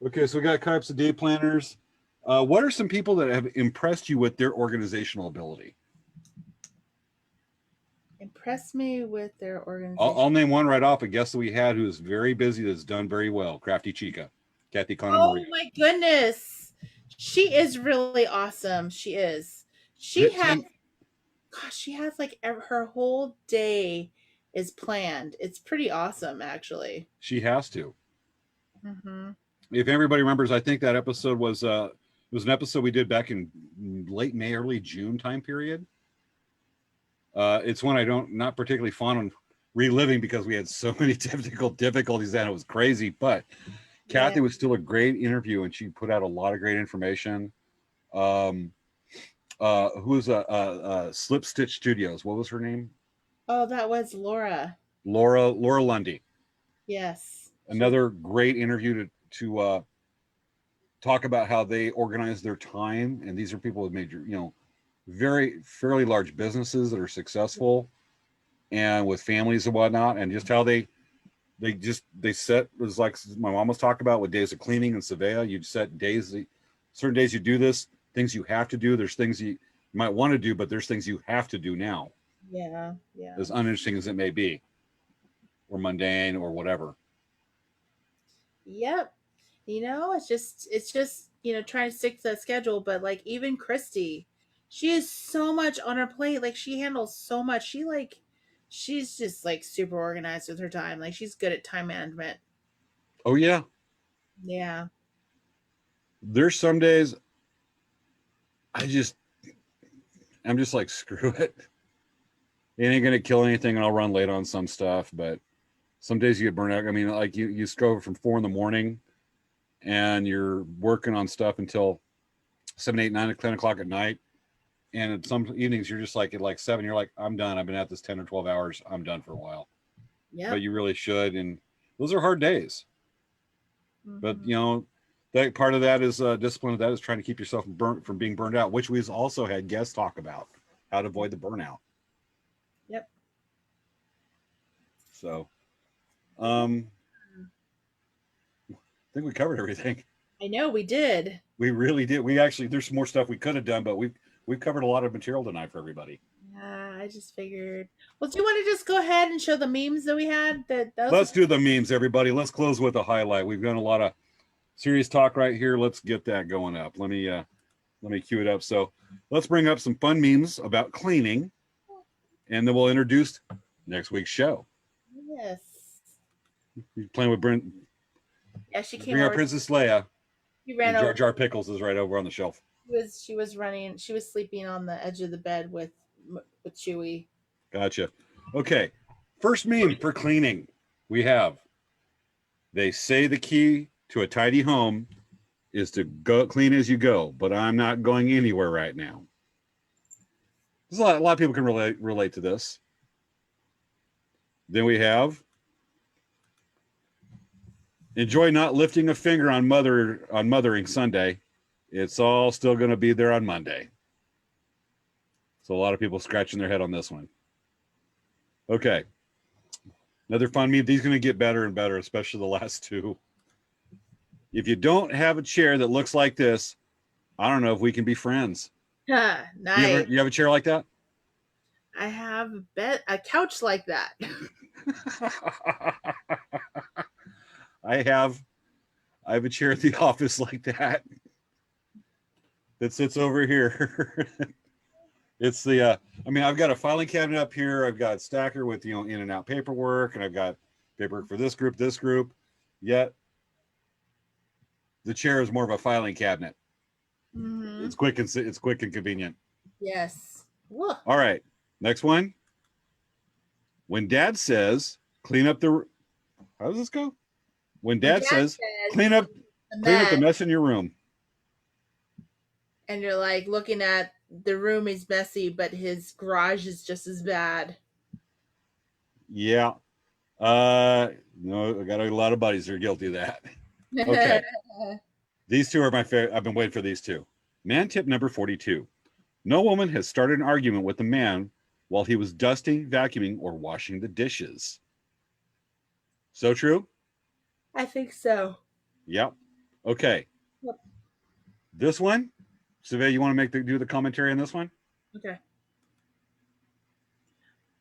Okay, so we got types of day planners. What are some people that have impressed you with their organizational ability? Impress me with their organization. I'll name one right off. A guest that we had who is very busy, that's done very well. Crafty Chica, Kathy Conner. Oh my goodness, she is really awesome. She is. She has like her whole day is planned. It's pretty awesome, actually. She has to. Mm-hmm. If everybody remembers, I think that episode was an episode we did back in late May, early June time period. It's one I not particularly fond on reliving because we had so many difficulties and it was crazy. But Kathy was still a great interview and she put out a lot of great information. Who was Slip Stitch Studios? What was her name? Oh, that was Laura. Laura Lundy. Yes. Another great interview to talk about how they organize their time. And these are people with major, you know, fairly large businesses that are successful and with families and whatnot, and just how they set, it was like my mom was talking about with days of cleaning and surveyor. You set days, certain days you do this, things you have to do. There's things you might want to do, but there's things you have to do now. Yeah. As uninteresting as it may be, or mundane or whatever. Yep. You know, it's just you know, trying to stick to that schedule. But like even Christy, she has so much on her plate. Like she handles so much. She's just like super organized with her time. Like she's good at time management. Oh yeah. Yeah. There's some days I'm just like, screw it. It ain't gonna kill anything, and I'll run late on some stuff. But some days you get burnt out. I mean, like you go from 4 a.m. and you're working on stuff until 7, 8, 9, 10 o'clock at night. And at some evenings you're just like at like 7, you're like, I'm done. I've been at this 10 or 12 hours. I'm done for a while. Yeah. But you really should. And those are hard days. Mm-hmm. But you know, that part of that is discipline of that is trying to keep yourself from being burned out, which we've also had guests talk about how to avoid the burnout. Yep. So I think we covered everything. I know we did. We really did. We actually, there's some more stuff we could have done, but we've covered a lot of material tonight for everybody. Yeah, I just figured. Well, do you want to just go ahead and show the memes that we had? Let's do the memes, everybody. Let's close with a highlight. We've done a lot of serious talk right here. Let's get that going up. Let me cue it up. So let's bring up some fun memes about cleaning, and then we'll introduce next week's show. Yes. You're playing with Brent. Yeah, she came. Bring our Princess Leia. She ran over. Jar Pickles is right over on the shelf. She was running. She was sleeping on the edge of the bed with Chewie. Gotcha. Okay. First meme for cleaning. We have. They say the key to a tidy home is to go clean as you go, but I'm not going anywhere right now. There's a lot of people can relate to this. Then we have. Enjoy not lifting a finger on Mothering Sunday. It's all still going to be there on Monday. So a lot of people scratching their head on this one. Okay. Another fun meme. These are going to get better and better, especially the last two. If you don't have a chair that looks like this, I don't know if we can be friends. Nice. You have a chair like that? I have a couch like that. I have a chair at the office like that sits over here. It's the I mean, I've got a filing cabinet up here. I've got a stacker with, in and out paperwork, and I've got paperwork for this group. Yet the chair is more of a filing cabinet. Mm-hmm. It's quick and convenient. Yes. Whoa. All right. Next one. When Dad says, clean up the, how does this go? When Dad says, clean up the mess in your room. And you're like looking at the room is messy, but his garage is just as bad. Yeah. No, I got a lot of buddies that are guilty of that. Okay. These two are my favorite. I've been waiting for these two. Man tip number 42. No woman has started an argument with a man while he was dusting, vacuuming, or washing the dishes. So true? I think so. Yep. Okay. Yep. This one, Savannah, you want to do the commentary on this one? Okay.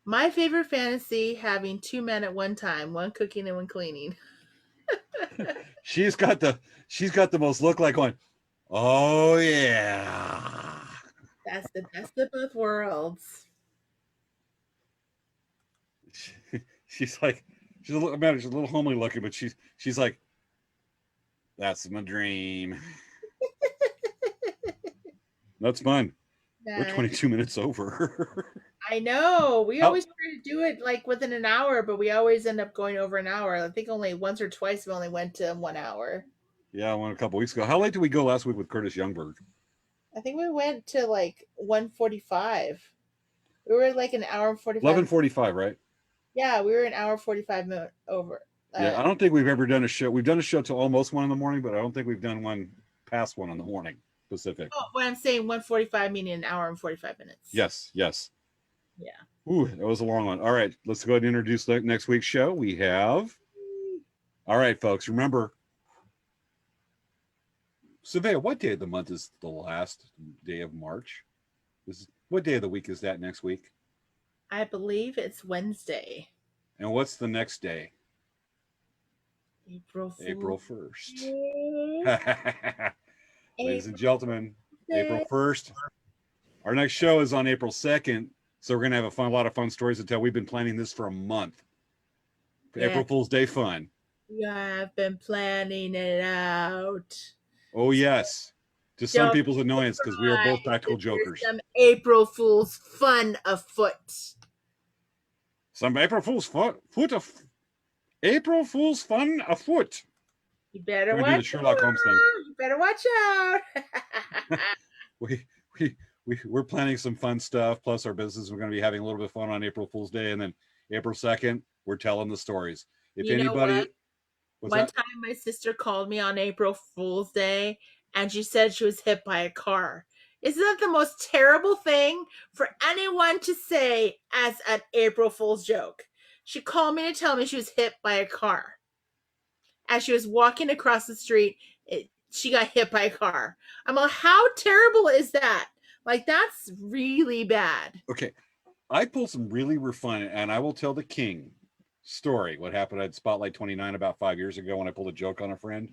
My favorite fantasy: having two men at one time, one cooking and one cleaning. She's got the most look like one. Oh yeah. That's the best of both worlds. She's a little homely looking, but she's like, that's my dream. That's fun. We're 22 minutes over. I know. We always try to do it like within an hour, but we always end up going over an hour. I think only once or twice we only went to 1 hour. Yeah, I went a couple weeks ago. How late did we go last week with Curtis Youngberg? I think we went to like 1:45. We were like an hour and 45. 11:45, right? Yeah, we were an hour 45 minutes over. Yeah, I don't think we've ever done a show. We've done a show till almost 1 in the morning, but I don't think we've done one past 1 in the morning Pacific. Oh, when I'm saying 1:45, meaning an hour and 45 minutes. Yes. Yeah. Ooh, that was a long one. All right, let's go ahead and introduce next week's show. We have. All right, folks. Remember, Savannah, what day of the month is the last day of March? What day of the week is that next week? I believe it's Wednesday. And what's the next day? April 1st. Ladies and gentlemen, April 1st. Our next show is on April 2nd. So we're going to have a lot of fun stories to tell. We've been planning this for a month. April Fool's Day fun. You have been planning it out. Oh, yes. To some people's annoyance, because we are both practical jokers. Some April Fool's fun afoot. Some April Fool's fun afoot. You better watch out. The Sherlock Holmes thing. You better watch out. We're planning some fun stuff. Plus our business, we're going to be having a little bit of fun on April Fool's Day. And then April 2nd, we're telling the stories. If anybody... One time my sister called me on April Fool's Day and she said she was hit by a car. Isn't that the most terrible thing for anyone to say as an April Fool's joke? She called me to tell me she was hit by a car. As she was walking across the street, she got hit by a car. I'm like, how terrible is that? Like, that's really bad. Okay. I pulled some really refined, and I will tell the king story. What happened at Spotlight 29 about 5 years ago when I pulled a joke on a friend.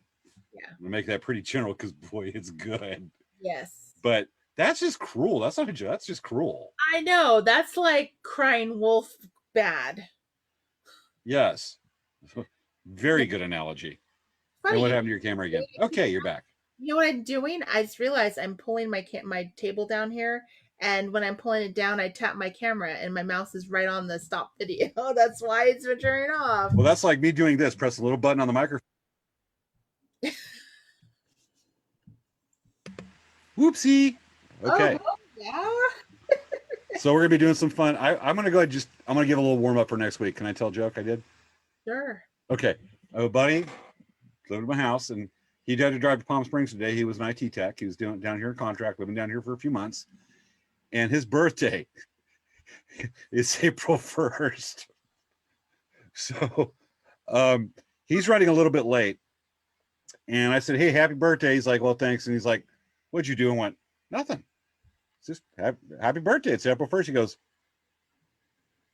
Yeah. I'm going to make that pretty general because, boy, it's good. Yes. But that's just cruel. That's not a joke. That's just cruel. I know. That's like crying wolf bad. Yes. Very good analogy. Funny. And what happened to your camera again? Okay, you're back. You know what I'm doing? I just realized I'm pulling my table down here, and when I'm pulling it down, I tap my camera, and my mouse is right on the stop video. That's why it's been turning off. Well, that's like me doing this. Press a little button on the microphone. Whoopsie. Okay. Oh, yeah. So we're gonna be doing some fun. I'm gonna go ahead. I'm gonna give a little warm up for next week. Can I tell a joke I did? Sure. Okay. A buddy lived in my house, and he had to drive to Palm Springs today. He was an IT tech. He was down here in contract, living down here for a few months. And his birthday is April 1st. So he's running a little bit late. And I said, hey, happy birthday. He's like, well, thanks. And he's like, what'd you do? And went, nothing. It's just happy birthday. It's April 1st. He goes,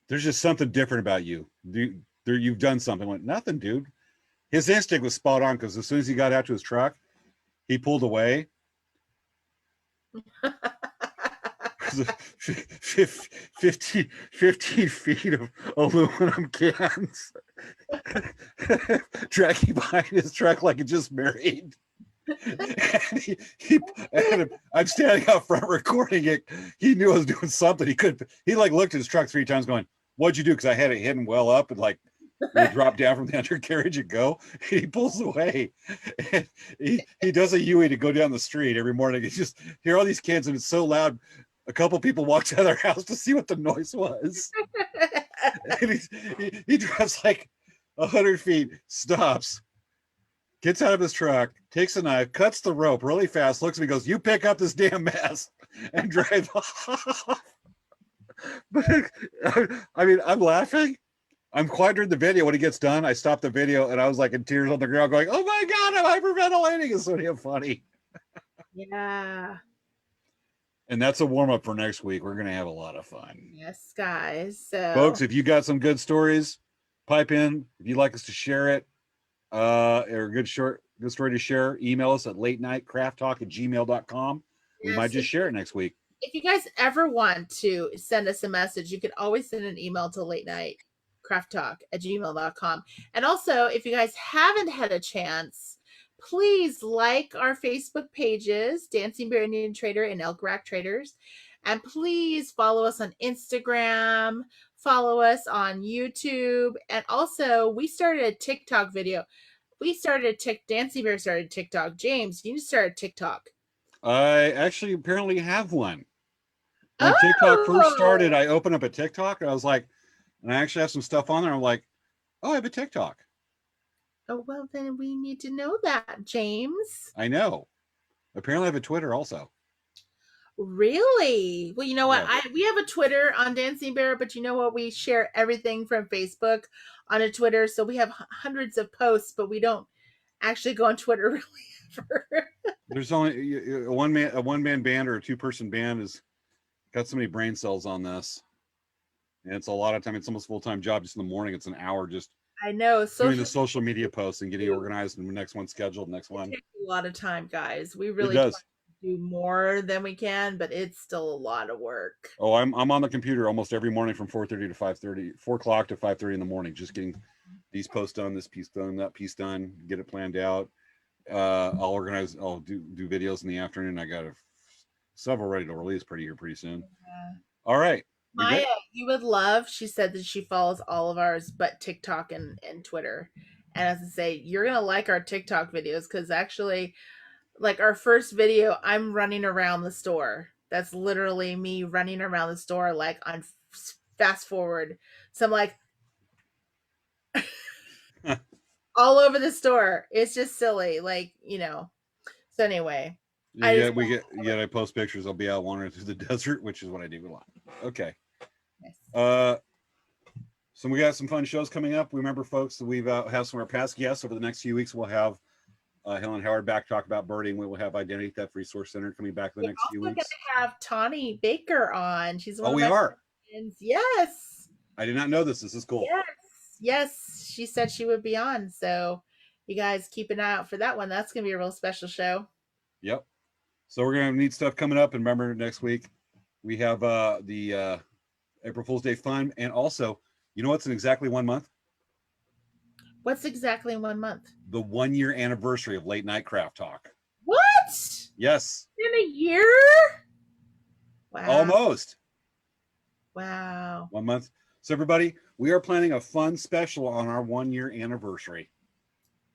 there's just something different about you. You've done something. I went, nothing, dude. His instinct was spot on because as soon as he got out to his truck, he pulled away. 15 feet of aluminum cans dragging behind his truck like it just married. And I'm standing out front recording it. He knew I was doing something. He like looked at his truck 3 times going, "What'd you do?" Because I had it hidden well up and like drop down from the undercarriage and go. And he pulls away. And he does a Yui to go down the street every morning. It's just hear all these kids and it's so loud. A couple people walked out of their house to see what the noise was. And he drives like 100 feet, stops, gets out of his truck, takes a knife, cuts the rope really fast, looks at me, goes, "You pick up this damn mess," and drive off. But I mean, I'm laughing. I'm quiet during the video. When he gets done, I stop the video and I was like in tears on the ground going, "Oh my God, I'm hyperventilating." It's so damn funny. Yeah. And that's a warm up for next week. We're going to have a lot of fun. Yes, guys. So, folks, if you got some good stories, pipe in. If you'd like us to share it, or a good story to share, email us at latenightcrafttalk@gmail.com. We might just share it next week. If you guys ever want to send us a message, you can always send an email to latenightcrafttalk@gmail.com. And also, if you guys haven't had a chance, please like our Facebook pages, Dancing Bear Indian Trader and Elk Rack Traders. And please follow us on Instagram, follow us on YouTube. And also, we started a TikTok video. Dancing Bear started TikTok. James, you started TikTok. I actually apparently have one. When TikTok first started, I opened up a TikTok and I was like, and I actually have some stuff on there. I'm like, oh, I have a TikTok. Oh, well, then we need to know that, James. I know. Apparently I have a Twitter also. Really? Well, you know what? Yeah. We have a Twitter on Dancing Bear, but you know what? We share everything from Facebook on a Twitter. So we have hundreds of posts, but we don't actually go on Twitter really ever. There's only a one-man band or a 2-person band has got so many brain cells on this. And it's a lot of time. It's almost a full-time job. Just in the morning, it's an hour just I know. doing the social media posts and getting organized, and the next one scheduled, next one. It takes a lot of time, guys. We really does. do more than we can, but it's still a lot of work. Oh, I'm on the computer almost every morning from 4:30 to 5:30, 4 o'clock to 5:30 in the morning, just getting these posts done, this piece done, that piece done, get it planned out. I'll do videos in the afternoon. I got several ready to release pretty soon. Yeah. All right. Maya, you would love, she said that she follows all of ours but TikTok and Twitter. And as I say, you're going to like our TikTok videos because actually, like our first video, I'm running around the store. That's literally me running around the store like on fast forward. So I'm like all over the store. It's just silly. Like, you know. So anyway. I post pictures. I'll be out wandering through the desert, which is what I do a lot. Okay. Yes. So we got some fun shows coming up. Remember, folks, that we've have some of our past guests over the next few weeks. We'll have Helen Howard back to talk about birding. We will have Identity Theft Resource Center coming back the next few weeks. We're going to have Tawny Baker on. She's one of my friends. Yes. I did not know this. This is cool. Yes. She said she would be on. So you guys keep an eye out for that one. That's going to be a real special show. Yep. So we're going to need stuff coming up. And remember, next week we have the April Fool's Day fun. And also, you know what's in exactly 1 month? What's exactly 1 month? The 1 year anniversary of Late Night Craft Talk. What? Yes. In a year? Wow. Almost. Wow. 1 month. So everybody, we are planning a fun special on our 1 year anniversary.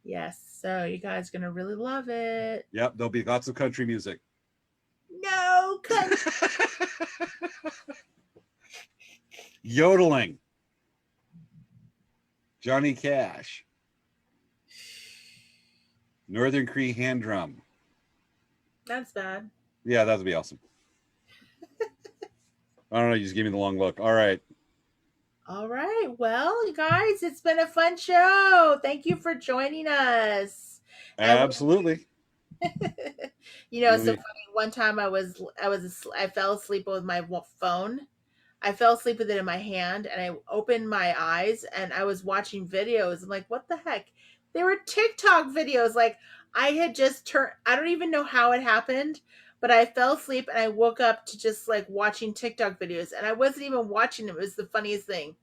Yes. So you guys are going to really love it. Yep. There'll be lots of country music. No country. Yodeling. Johnny Cash. Northern Cree hand drum. That's bad. Yeah, that would be awesome. I don't know. You just gave me the long look. All right. All right. Well, you guys, it's been a fun show. Thank you for joining us. Absolutely. You know, it's so funny. One time I fell asleep with my phone. I fell asleep with it in my hand and I opened my eyes and I was watching videos. I'm like, what the heck? They were TikTok videos. Like I had just I don't even know how it happened, but I fell asleep and I woke up to just like watching TikTok videos, and I wasn't even watching them. It was the funniest thing.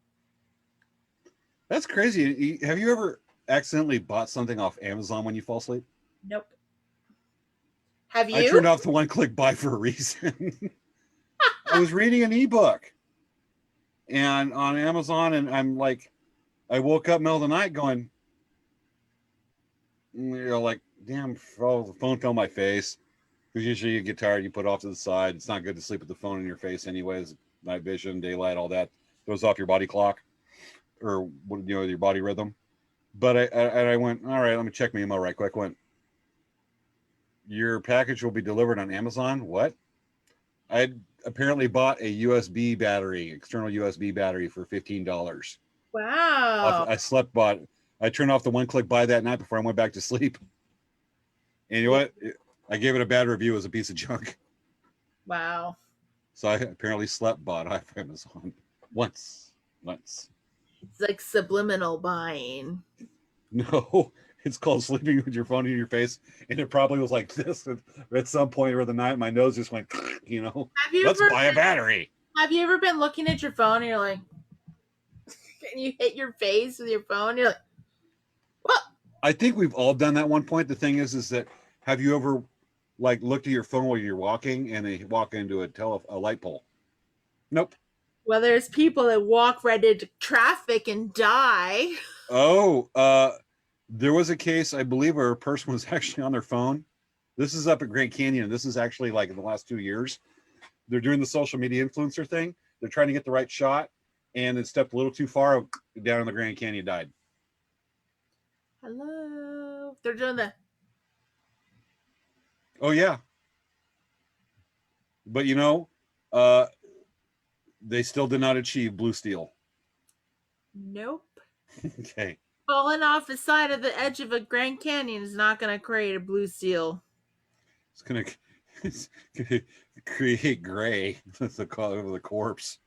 That's crazy. Have you ever accidentally bought something off Amazon when you fall asleep? Nope. Have you? I turned off the one-click buy for a reason. I was reading an ebook and on Amazon, and I'm like, I woke up middle of the night going, like, damn, the phone fell on my face. Because usually you get tired, you put it off to the side. It's not good to sleep with the phone in your face anyways. Night vision, daylight, all that throws off your body clock or your body rhythm. But I went, all right, let me check my email right quick. Went, your package will be delivered on Amazon. What? I apparently bought a USB battery, external USB battery for $15. Wow. I turned off the one-click buy that night before I went back to sleep. And you know what? I gave it a bad review as a piece of junk. Wow. So I apparently bought off Amazon once. It's like subliminal buying. No, it's called sleeping with your phone in your face. And it probably was like this at some point over the night. My nose just went, let's buy a battery. Have you ever been looking at your phone and you're like, and you hit your face with your phone? And you're like, what? I think we've all done that at one point. The thing is that have you ever like looked at your phone while you're walking and they walk into a light pole? Nope. Well, there's people that walk right into traffic and die. Oh, there was a case, I believe, where a person was actually on their phone. This is up at Grand Canyon. This is actually like in the last 2 years. They're doing the social media influencer thing. They're trying to get the right shot, and it stepped a little too far down in the Grand Canyon, died. Hello. They're doing the. Oh, yeah. But, they still did not achieve blue steel. Nope. Okay. Falling off the side of the edge of a Grand Canyon is not going to create a blue steel. It's going to create gray. That's the color of the corpse.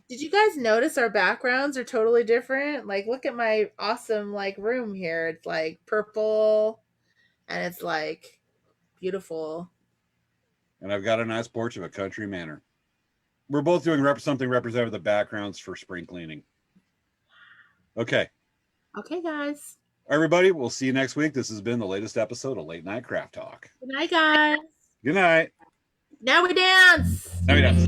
Did you guys notice our backgrounds are totally different? Like, look at my awesome, like, room here. It's, like, purple, and it's, like, beautiful. And I've got a nice porch of a country manor. We're both doing something representative of the backgrounds for spring cleaning. Okay. Okay, guys. Everybody, we'll see you next week. This has been the latest episode of Late Night Craft Talk. Good night, guys. Good night. Now we dance. Now we dance.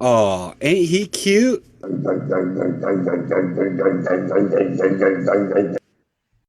Oh, ain't he cute?